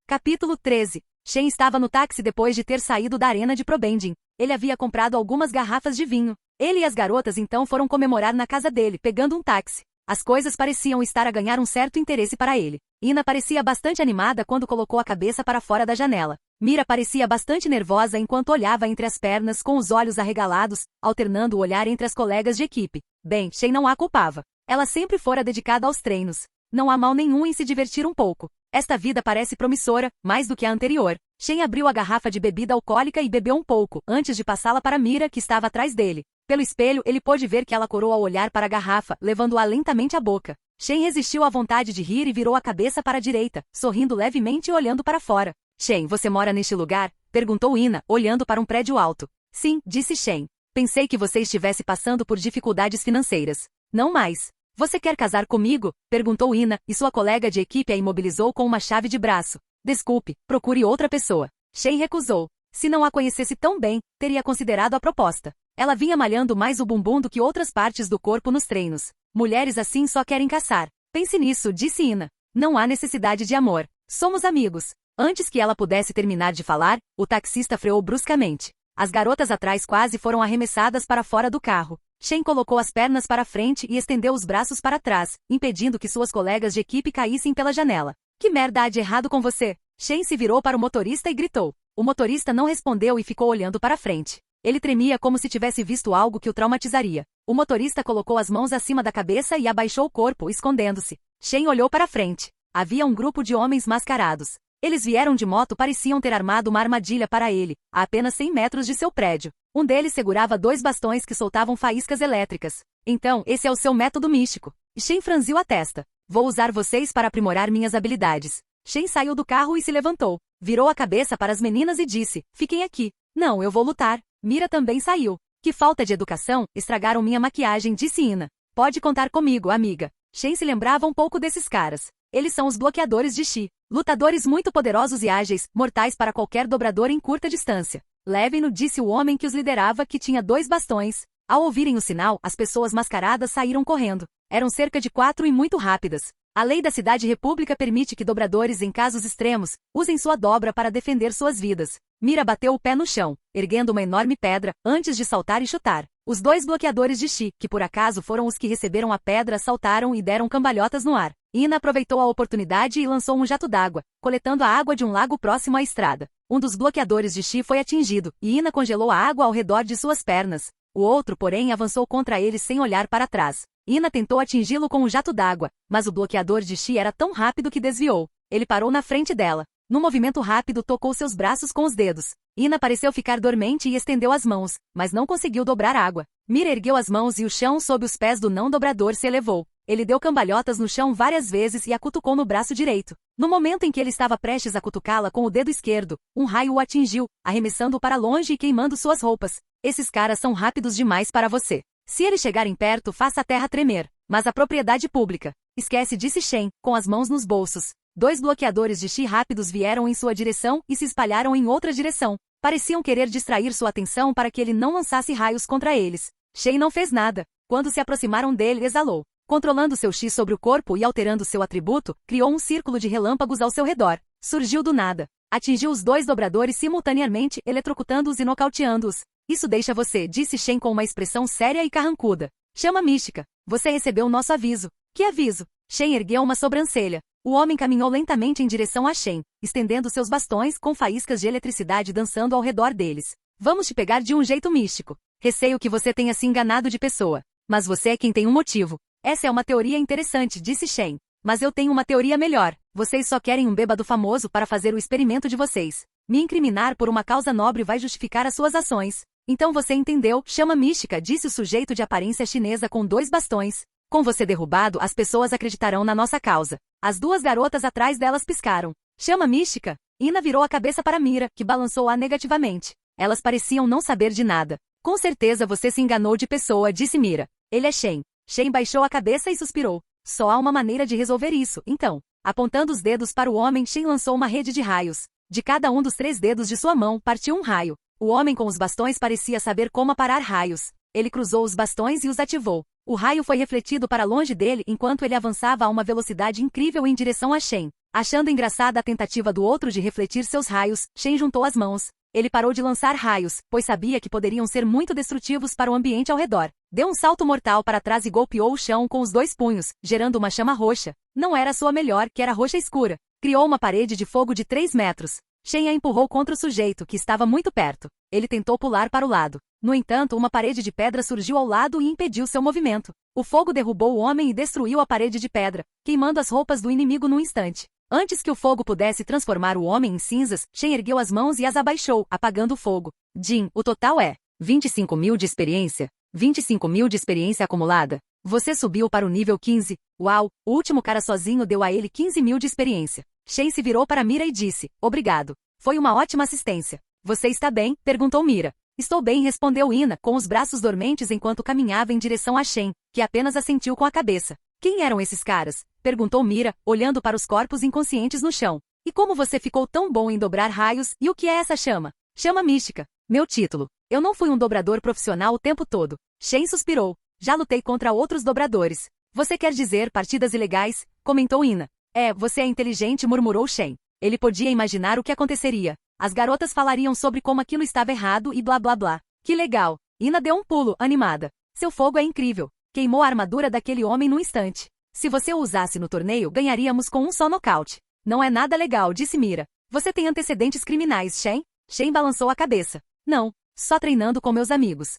Capítulo 13. Shen estava no táxi depois de ter saído da arena de Probending. Ele havia comprado algumas garrafas de vinho. Ele e as garotas então foram comemorar na casa dele, pegando um táxi. As coisas pareciam estar a ganhar um certo interesse para ele. Ina parecia bastante animada quando colocou a cabeça para fora da janela. Mira parecia bastante nervosa enquanto olhava entre as pernas com os olhos arregalados, alternando o olhar entre as colegas de equipe. Bem, Shen não a culpava. Ela sempre fora dedicada aos treinos. Não há mal nenhum em se divertir um pouco. Esta vida parece promissora, mais do que a anterior. Shen abriu a garrafa de bebida alcoólica e bebeu um pouco, antes de passá-la para Mira, que estava atrás dele. Pelo espelho, ele pôde ver que ela corou ao olhar para a garrafa, levando-a lentamente à boca. Shen resistiu à vontade de rir e virou a cabeça para a direita, sorrindo levemente e olhando para fora. Shen, você mora neste lugar? Perguntou Ina, olhando para um prédio alto. Sim, disse Shen. Pensei que você estivesse passando por dificuldades financeiras. Não mais. Você quer casar comigo? Perguntou Ina, e sua colega de equipe a imobilizou com uma chave de braço. Desculpe, procure outra pessoa. Shen recusou. Se não a conhecesse tão bem, teria considerado a proposta. Ela vinha malhando mais o bumbum do que outras partes do corpo nos treinos. Mulheres assim só querem caçar. Pense nisso, disse Ina. Não há necessidade de amor. Somos amigos. Antes que ela pudesse terminar de falar, o taxista freou bruscamente. As garotas atrás quase foram arremessadas para fora do carro. Shen colocou as pernas para frente e estendeu os braços para trás, impedindo que suas colegas de equipe caíssem pela janela. Que merda há de errado com você? Shen se virou para o motorista e gritou. O motorista não respondeu e ficou olhando para frente. Ele tremia como se tivesse visto algo que o traumatizaria. O motorista colocou as mãos acima da cabeça e abaixou o corpo, escondendo-se. Shen olhou para frente. Havia um grupo de homens mascarados. Eles vieram de moto, pareciam ter armado uma armadilha para ele, a apenas 100 metros de seu prédio. Um deles segurava 2 bastões que soltavam faíscas elétricas. Então, esse é o seu método místico. Shen franziu a testa. Vou usar vocês para aprimorar minhas habilidades. Shen saiu do carro e se levantou. Virou a cabeça para as meninas e disse, fiquem aqui. Não, eu vou lutar. Mira também saiu. Que falta de educação, estragaram minha maquiagem, disse Ina. Pode contar comigo, amiga. Shen se lembrava um pouco desses caras. Eles são os bloqueadores de Chi. Lutadores muito poderosos e ágeis, mortais para qualquer dobrador em curta distância. Levem-no, disse o homem que os liderava, que tinha 2 bastões. Ao ouvirem o sinal, as pessoas mascaradas saíram correndo. Eram cerca de 4 e muito rápidas. A lei da Cidade República permite que dobradores, em casos extremos, usem sua dobra para defender suas vidas. Mira bateu o pé no chão, erguendo uma enorme pedra, antes de saltar e chutar. Os 2 bloqueadores de Chi, que por acaso foram os que receberam a pedra, saltaram e deram cambalhotas no ar. Ina aproveitou a oportunidade e lançou um jato d'água, coletando a água de um lago próximo à estrada. Um dos bloqueadores de Chi foi atingido, e Ina congelou a água ao redor de suas pernas. O outro, porém, avançou contra ele sem olhar para trás. Ina tentou atingi-lo com o jato d'água, mas o bloqueador de Chi era tão rápido que desviou. Ele parou na frente dela. Num movimento rápido, tocou seus braços com os dedos. Ina pareceu ficar dormente e estendeu as mãos, mas não conseguiu dobrar água. Mira ergueu as mãos e o chão sob os pés do não-dobrador se elevou. Ele deu cambalhotas no chão várias vezes e a cutucou no braço direito. No momento em que ele estava prestes a cutucá-la com o dedo esquerdo, um raio o atingiu, arremessando-o para longe e queimando suas roupas. Esses caras são rápidos demais para você. Se eles chegarem perto, faça a terra tremer. Mas a propriedade pública. Esquece, disse Shen, com as mãos nos bolsos. 2 bloqueadores de chi rápidos vieram em sua direção e se espalharam em outra direção. Pareciam querer distrair sua atenção para que ele não lançasse raios contra eles. Shen não fez nada. Quando se aproximaram dele, exalou. Controlando seu chi sobre o corpo e alterando seu atributo, criou um círculo de relâmpagos ao seu redor. Surgiu do nada. Atingiu os 2 dobradores simultaneamente, eletrocutando-os e nocauteando-os. Isso deixa você, disse Shen com uma expressão séria e carrancuda. Chama mística. Você recebeu nosso aviso. Que aviso? Shen ergueu uma sobrancelha. O homem caminhou lentamente em direção a Shen, estendendo seus bastões com faíscas de eletricidade dançando ao redor deles. Vamos te pegar de um jeito místico. Receio que você tenha se enganado de pessoa. Mas você é quem tem um motivo. Essa é uma teoria interessante, disse Shen. Mas eu tenho uma teoria melhor. Vocês só querem um bêbado famoso para fazer o experimento de vocês. Me incriminar por uma causa nobre vai justificar as suas ações. Então você entendeu, chama mística, disse o sujeito de aparência chinesa com 2 bastões. Com você derrubado, as pessoas acreditarão na nossa causa. As 2 garotas atrás delas piscaram. Chama mística? Ina virou a cabeça para Mira, que balançou-a negativamente. Elas pareciam não saber de nada. Com certeza você se enganou de pessoa, disse Mira. Ele é Shen. Shen baixou a cabeça e suspirou. Só há uma maneira de resolver isso, então. Apontando os dedos para o homem, Shen lançou uma rede de raios. De cada um dos 3 dedos de sua mão, partiu um raio. O homem com os bastões parecia saber como aparar raios. Ele cruzou os bastões e os ativou. O raio foi refletido para longe dele enquanto ele avançava a uma velocidade incrível em direção a Shen. Achando engraçada a tentativa do outro de refletir seus raios, Shen juntou as mãos. Ele parou de lançar raios, pois sabia que poderiam ser muito destrutivos para o ambiente ao redor. Deu um salto mortal para trás e golpeou o chão com os 2 punhos, gerando uma chama roxa. Não era sua melhor, que era roxa escura. Criou uma parede de fogo de 3 metros. Shen a empurrou contra o sujeito, que estava muito perto. Ele tentou pular para o lado. No entanto, uma parede de pedra surgiu ao lado e impediu seu movimento. O fogo derrubou o homem e destruiu a parede de pedra, queimando as roupas do inimigo num instante. Antes que o fogo pudesse transformar o homem em cinzas, Shen ergueu as mãos e as abaixou, apagando o fogo. Jin, o total é 25.000 de experiência. 25.000 de experiência acumulada. Você subiu para o nível 15. Uau, o último cara sozinho deu a ele 15.000 de experiência. Shen se virou para Mira e disse, obrigado. Foi uma ótima assistência. Você está bem? Perguntou Mira. Estou bem, respondeu Ina, com os braços dormentes enquanto caminhava em direção a Shen, que apenas assentiu com a cabeça. Quem eram esses caras? Perguntou Mira, olhando para os corpos inconscientes no chão. E como você ficou tão bom em dobrar raios, e o que é essa chama? Chama mística. Meu título. Eu não fui um dobrador profissional o tempo todo. Shen suspirou. Já lutei contra outros dobradores. Você quer dizer partidas ilegais? Comentou Ina. Você é inteligente, murmurou Shen. Ele podia imaginar o que aconteceria. As garotas falariam sobre como aquilo estava errado e blá blá blá. Que legal. Ina deu um pulo, animada. Seu fogo é incrível. Queimou a armadura daquele homem num instante. Se você o usasse no torneio, ganharíamos com um só nocaute. Não é nada legal, disse Mira. Você tem antecedentes criminais, Shen? Shen balançou a cabeça. Não, só treinando com meus amigos.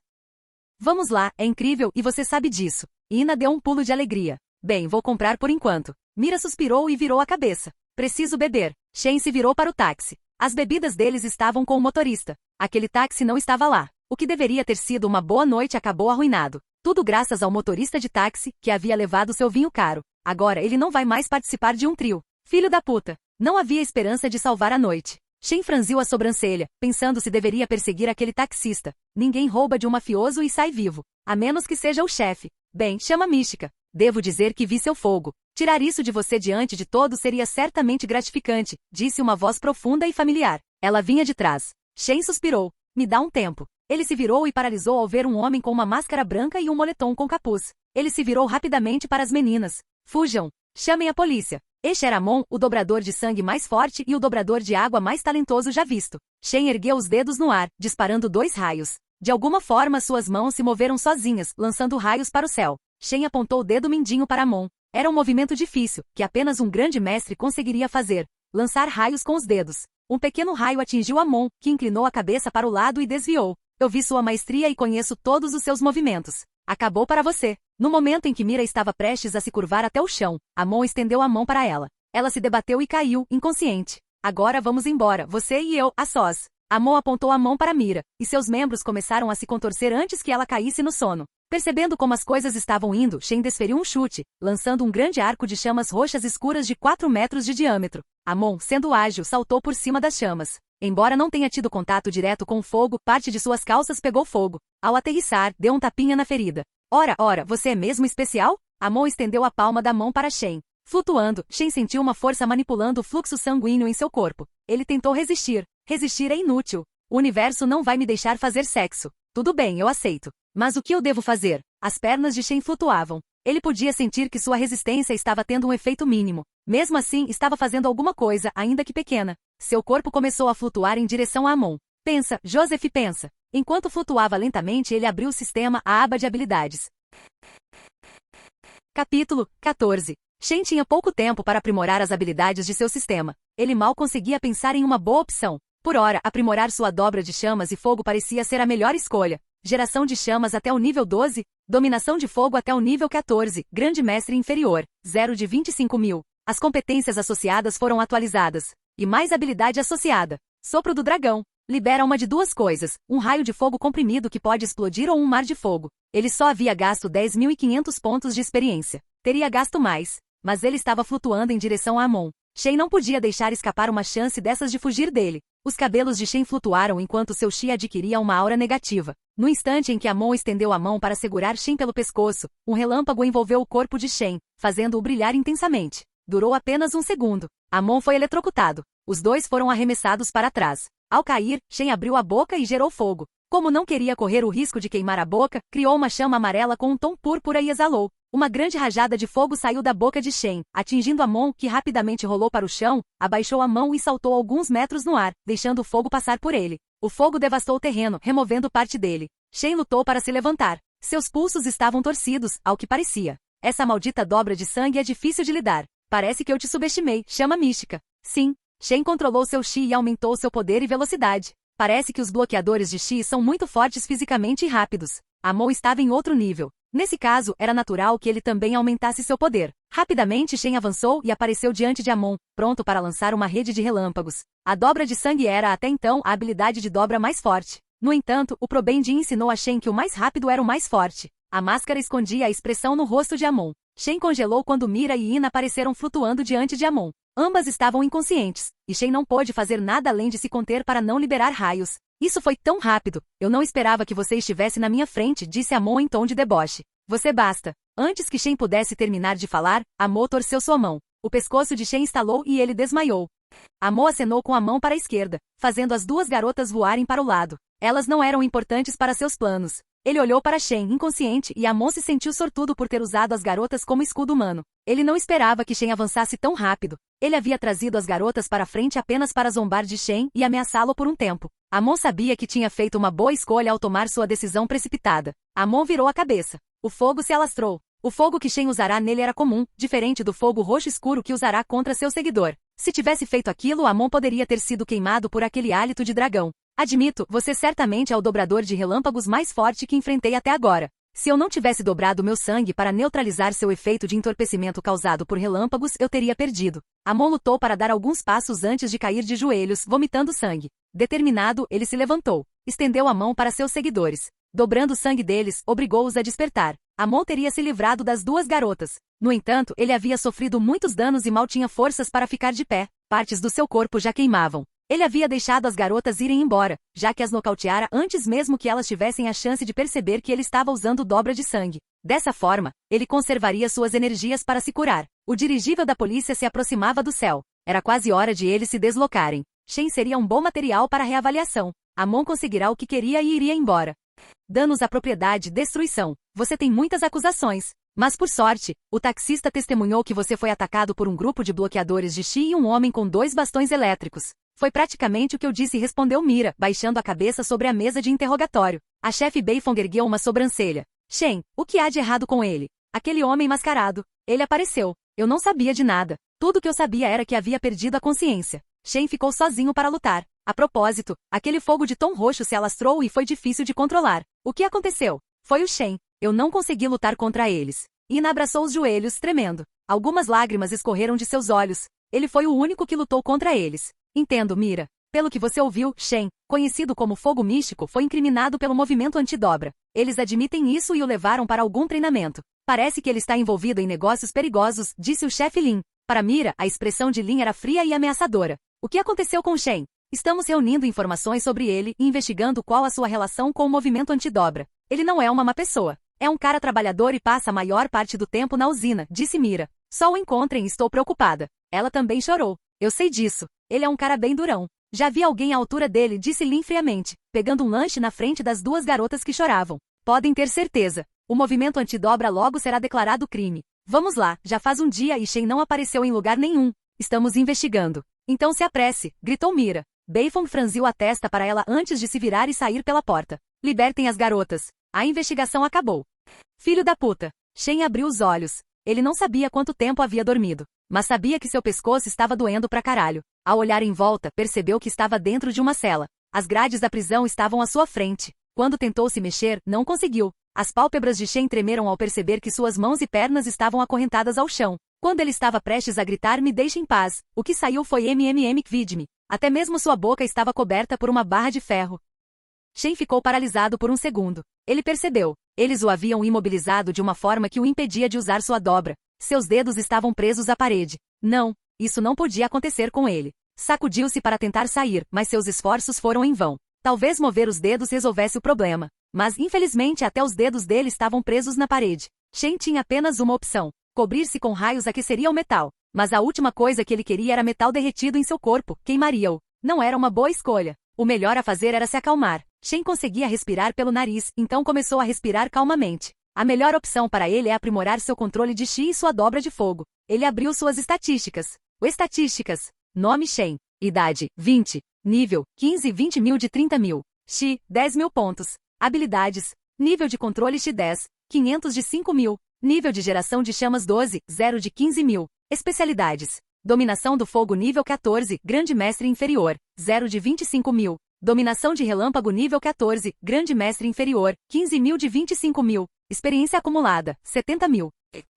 Vamos lá, é incrível e você sabe disso. Ina deu um pulo de alegria. Bem, vou comprar por enquanto. Mira suspirou e virou a cabeça. Preciso beber. Shen se virou para o táxi. As bebidas deles estavam com o motorista. Aquele táxi não estava lá. O que deveria ter sido uma boa noite acabou arruinado. Tudo graças ao motorista de táxi, que havia levado seu vinho caro. Agora ele não vai mais participar de um trio. Filho da puta. Não havia esperança de salvar a noite. Shen franziu a sobrancelha, pensando se deveria perseguir aquele taxista. Ninguém rouba de um mafioso e sai vivo. A menos que seja o chefe. Bem, chama mística. Devo dizer que vi seu fogo. Tirar isso de você diante de todos seria certamente gratificante, disse uma voz profunda e familiar. Ela vinha de trás. Shen suspirou. Me dá um tempo. Ele se virou e paralisou ao ver um homem com uma máscara branca e um moletom com capuz. Ele se virou rapidamente para as meninas. Fujam. Chamem a polícia. Este era Mon, o dobrador de sangue mais forte e o dobrador de água mais talentoso já visto. Shen ergueu os dedos no ar, disparando 2 raios. De alguma forma suas mãos se moveram sozinhas, lançando raios para o céu. Shen apontou o dedo mindinho para Mon. Era um movimento difícil, que apenas um grande mestre conseguiria fazer. Lançar raios com os dedos. Um pequeno raio atingiu a Mon, que inclinou a cabeça para o lado e desviou. Eu vi sua maestria e conheço todos os seus movimentos. Acabou para você. No momento em que Mira estava prestes a se curvar até o chão, a Mon estendeu a mão para ela. Ela se debateu e caiu, inconsciente. Agora vamos embora, você e eu, a sós. Amon apontou a mão para Mira, e seus membros começaram a se contorcer antes que ela caísse no sono. Percebendo como as coisas estavam indo, Shen desferiu um chute, lançando um grande arco de chamas roxas escuras de 4 metros de diâmetro. Amon, sendo ágil, saltou por cima das chamas. Embora não tenha tido contato direto com o fogo, parte de suas calças pegou fogo. Ao aterrissar, deu um tapinha na ferida. Ora, você é mesmo especial? Amon estendeu a palma da mão para Shen. Flutuando, Shen sentiu uma força manipulando o fluxo sanguíneo em seu corpo. Ele tentou resistir. Resistir é inútil. O universo não vai me deixar fazer sexo. Tudo bem, eu aceito. Mas o que eu devo fazer? As pernas de Shen flutuavam. Ele podia sentir que sua resistência estava tendo um efeito mínimo. Mesmo assim, estava fazendo alguma coisa, ainda que pequena. Seu corpo começou a flutuar em direção a Amon. Pensa, Joseph, pensa. Enquanto flutuava lentamente, ele abriu o sistema, a aba de habilidades. Capítulo 14. Shen tinha pouco tempo para aprimorar as habilidades de seu sistema. Ele mal conseguia pensar em uma boa opção. Por ora, aprimorar sua dobra de chamas e fogo parecia ser a melhor escolha. Geração de chamas até o nível 12, dominação de fogo até o nível 14, grande mestre inferior, 0 de 25.000. As competências associadas foram atualizadas. E mais habilidade associada. Sopro do dragão. Libera uma de duas coisas, um raio de fogo comprimido que pode explodir ou um mar de fogo. Ele só havia gasto 10.500 pontos de experiência. Teria gasto mais, mas ele estava flutuando em direção a Amon. Shen não podia deixar escapar uma chance dessas de fugir dele. Os cabelos de Shen flutuaram enquanto seu chi adquiria uma aura negativa. No instante em que Amon estendeu a mão para segurar Shen pelo pescoço, um relâmpago envolveu o corpo de Shen, fazendo-o brilhar intensamente. Durou apenas um segundo. Amon foi eletrocutado. Os dois foram arremessados para trás. Ao cair, Shen abriu a boca e gerou fogo. Como não queria correr o risco de queimar a boca, criou uma chama amarela com um tom púrpura e exalou. Uma grande rajada de fogo saiu da boca de Shen, atingindo Amon, que rapidamente rolou para o chão, abaixou a mão e saltou alguns metros no ar, deixando o fogo passar por ele. O fogo devastou o terreno, removendo parte dele. Shen lutou para se levantar. Seus pulsos estavam torcidos, ao que parecia. Essa maldita dobra de sangue é difícil de lidar. Parece que eu te subestimei, chama mística. Sim. Shen controlou seu chi e aumentou seu poder e velocidade. Parece que os bloqueadores de chi são muito fortes fisicamente e rápidos. Amon estava em outro nível. Nesse caso, era natural que ele também aumentasse seu poder. Rapidamente Shen avançou e apareceu diante de Amon, pronto para lançar uma rede de relâmpagos. A dobra de sangue era, até então, a habilidade de dobra mais forte. No entanto, o Probendin ensinou a Shen que o mais rápido era o mais forte. A máscara escondia a expressão no rosto de Amon. Shen congelou quando Mira e Ina apareceram flutuando diante de Amon. Ambas estavam inconscientes, e Shen não pôde fazer nada além de se conter para não liberar raios. Isso foi tão rápido. Eu não esperava que você estivesse na minha frente, disse Amon em tom de deboche. Você basta. Antes que Shen pudesse terminar de falar, Amon torceu sua mão. O pescoço de Shen estalou e ele desmaiou. Amon acenou com a mão para a esquerda, fazendo as duas garotas voarem para o lado. Elas não eram importantes para seus planos. Ele olhou para Shen, inconsciente, e Amon se sentiu sortudo por ter usado as garotas como escudo humano. Ele não esperava que Shen avançasse tão rápido. Ele havia trazido as garotas para frente apenas para zombar de Shen e ameaçá-lo por um tempo. Amon sabia que tinha feito uma boa escolha ao tomar sua decisão precipitada. Amon virou a cabeça. O fogo se alastrou. O fogo que Shen usará nele era comum, diferente do fogo roxo escuro que usará contra seu seguidor. Se tivesse feito aquilo, Amon poderia ter sido queimado por aquele hálito de dragão. Admito, você certamente é o dobrador de relâmpagos mais forte que enfrentei até agora. Se eu não tivesse dobrado meu sangue para neutralizar seu efeito de entorpecimento causado por relâmpagos, eu teria perdido. Amon lutou para dar alguns passos antes de cair de joelhos, vomitando sangue. Determinado, ele se levantou. Estendeu a mão para seus seguidores. Dobrando o sangue deles, obrigou-os a despertar. Amon teria se livrado das duas garotas. No entanto, ele havia sofrido muitos danos e mal tinha forças para ficar de pé. Partes do seu corpo já queimavam. Ele havia deixado as garotas irem embora, já que as nocauteara antes mesmo que elas tivessem a chance de perceber que ele estava usando dobra de sangue. Dessa forma, ele conservaria suas energias para se curar. O dirigível da polícia se aproximava do céu. Era quase hora de eles se deslocarem. Shen seria um bom material para reavaliação. Amon conseguirá o que queria e iria embora. Danos à propriedade, destruição. Você tem muitas acusações. Mas por sorte, o taxista testemunhou que você foi atacado por um grupo de bloqueadores de chi e um homem com 2 bastões elétricos. Foi praticamente o que eu disse, respondeu Mira, baixando a cabeça sobre a mesa de interrogatório. A chefe Beifong ergueu uma sobrancelha. Shen, o que há de errado com ele? Aquele homem mascarado. Ele apareceu. Eu não sabia de nada. Tudo que eu sabia era que havia perdido a consciência. Shen ficou sozinho para lutar. A propósito, aquele fogo de tom roxo se alastrou e foi difícil de controlar. O que aconteceu? Foi o Shen. Eu não consegui lutar contra eles. Ina abraçou os joelhos, tremendo. Algumas lágrimas escorreram de seus olhos. Ele foi o único que lutou contra eles. Entendo, Mira. Pelo que você ouviu, Shen, conhecido como Fogo Místico, foi incriminado pelo movimento antidobra. Eles admitem isso e o levaram para algum treinamento. Parece que ele está envolvido em negócios perigosos, disse o chefe Lin. Para Mira, a expressão de Lin era fria e ameaçadora. O que aconteceu com Shen? Estamos reunindo informações sobre ele e investigando qual a sua relação com o movimento antidobra. Ele não é uma má pessoa. É um cara trabalhador e passa a maior parte do tempo na usina, disse Mira. Só o encontrem, estou preocupada. Ela também chorou. Eu sei disso. Ele é um cara bem durão. Já vi alguém à altura dele, disse Lin friamente, pegando um lanche na frente das duas garotas que choravam. Podem ter certeza. O movimento antidobra logo será declarado crime. Vamos lá, já faz um dia e Shen não apareceu em lugar nenhum. Estamos investigando. Então se apresse, gritou Mira. Beifong franziu a testa para ela antes de se virar e sair pela porta. Libertem as garotas. A investigação acabou. Filho da puta. Shen abriu os olhos. Ele não sabia quanto tempo havia dormido, mas sabia que seu pescoço estava doendo pra caralho. Ao olhar em volta, percebeu que estava dentro de uma cela. As grades da prisão estavam à sua frente. Quando tentou se mexer, não conseguiu. As pálpebras de Shen tremeram ao perceber que suas mãos e pernas estavam acorrentadas ao chão. Quando ele estava prestes a gritar "me deixe em paz", o que saiu foi "MMM-kvidme". Até mesmo sua boca estava coberta por uma barra de ferro. Shen ficou paralisado por um segundo. Ele percebeu. Eles o haviam imobilizado de uma forma que o impedia de usar sua dobra. Seus dedos estavam presos à parede. Não, isso não podia acontecer com ele. Sacudiu-se para tentar sair, mas seus esforços foram em vão. Talvez mover os dedos resolvesse o problema. Mas, infelizmente, até os dedos dele estavam presos na parede. Shen tinha apenas uma opção. Cobrir-se com raios aqueceria o metal. Mas a última coisa que ele queria era metal derretido em seu corpo, queimaria-o. Não era uma boa escolha. O melhor a fazer era se acalmar. Shen conseguia respirar pelo nariz, então começou a respirar calmamente. A melhor opção para ele é aprimorar seu controle de Chi e sua dobra de fogo. Ele abriu suas estatísticas. Estatísticas. Nome Shen. Idade, 20. Nível, 15 20 mil de 30 mil. Chi, 10 mil pontos. Habilidades. Nível de controle Chi 10, 500 de 5 mil. Nível de geração de chamas 12, 0 de 15 mil. Especialidades. Dominação do fogo nível 14, grande mestre inferior, 0 de 25 mil. Dominação de relâmpago nível 14, grande mestre inferior, 15 mil de 25 mil. Experiência acumulada, 70 mil.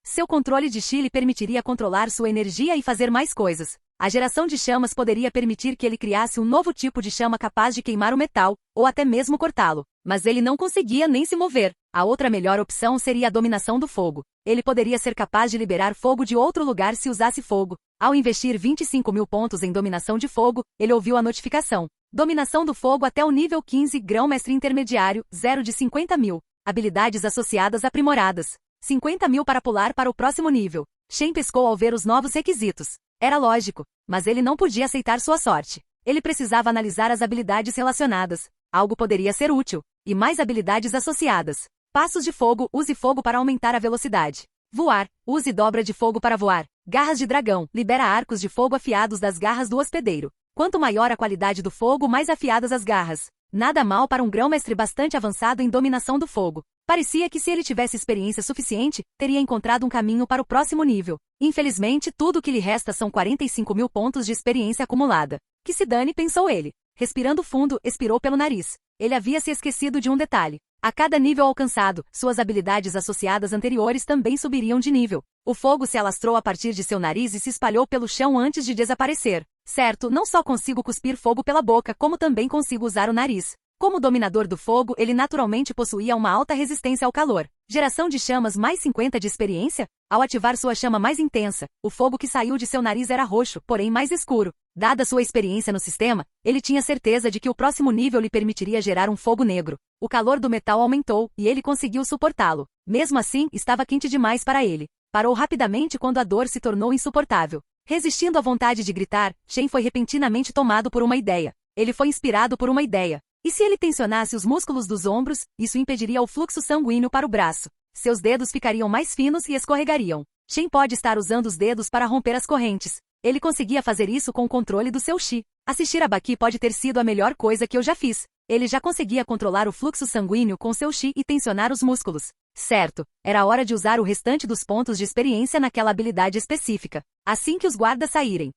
Seu controle de Chi lhe permitiria controlar sua energia e fazer mais coisas. A geração de chamas poderia permitir que ele criasse um novo tipo de chama capaz de queimar o metal, ou até mesmo cortá-lo. Mas ele não conseguia nem se mover. A outra melhor opção seria a dominação do fogo. Ele poderia ser capaz de liberar fogo de outro lugar se usasse fogo. Ao investir 25 mil pontos em dominação de fogo, ele ouviu a notificação. Dominação do fogo até o nível 15, grão-mestre intermediário, 0 de 50 mil. Habilidades associadas aprimoradas. 50 mil para pular para o próximo nível. Shen pescou ao ver os novos requisitos. Era lógico, mas ele não podia aceitar sua sorte. Ele precisava analisar as habilidades relacionadas. Algo poderia ser útil. E mais habilidades associadas. Passos de fogo, use fogo para aumentar a velocidade. Voar, use dobra de fogo para voar. Garras de dragão, libera arcos de fogo afiados das garras do hospedeiro. Quanto maior a qualidade do fogo, mais afiadas as garras. Nada mal para um grão-mestre bastante avançado em dominação do fogo. Parecia que se ele tivesse experiência suficiente, teria encontrado um caminho para o próximo nível. Infelizmente, tudo o que lhe resta são 45 mil pontos de experiência acumulada. Que se dane, pensou ele. Respirando fundo, expirou pelo nariz. Ele havia se esquecido de um detalhe. A cada nível alcançado, suas habilidades associadas anteriores também subiriam de nível. O fogo se alastrou a partir de seu nariz e se espalhou pelo chão antes de desaparecer. Certo, não só consigo cuspir fogo pela boca, como também consigo usar o nariz. Como dominador do fogo, ele naturalmente possuía uma alta resistência ao calor. Geração de chamas mais 50 de experiência? Ao ativar sua chama mais intensa, o fogo que saiu de seu nariz era roxo, porém mais escuro. Dada sua experiência no sistema, ele tinha certeza de que o próximo nível lhe permitiria gerar um fogo negro. O calor do metal aumentou, e ele conseguiu suportá-lo. Mesmo assim, estava quente demais para ele. Parou rapidamente quando a dor se tornou insuportável. Resistindo à vontade de gritar, Shen foi repentinamente tomado por uma ideia. Ele foi inspirado por uma ideia. E se ele tensionasse os músculos dos ombros, isso impediria o fluxo sanguíneo para o braço. Seus dedos ficariam mais finos e escorregariam. Shen pode estar usando os dedos para romper as correntes. Ele conseguia fazer isso com o controle do seu Chi. Assistir a Baki pode ter sido a melhor coisa que eu já fiz. Ele já conseguia controlar o fluxo sanguíneo com seu Chi e tensionar os músculos. Certo, era hora de usar o restante dos pontos de experiência naquela habilidade específica. Assim que os guardas saírem.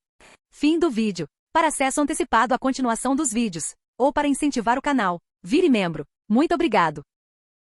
Fim do vídeo. Para acesso antecipado à continuação dos vídeos, ou para incentivar o canal, vire membro. Muito obrigado.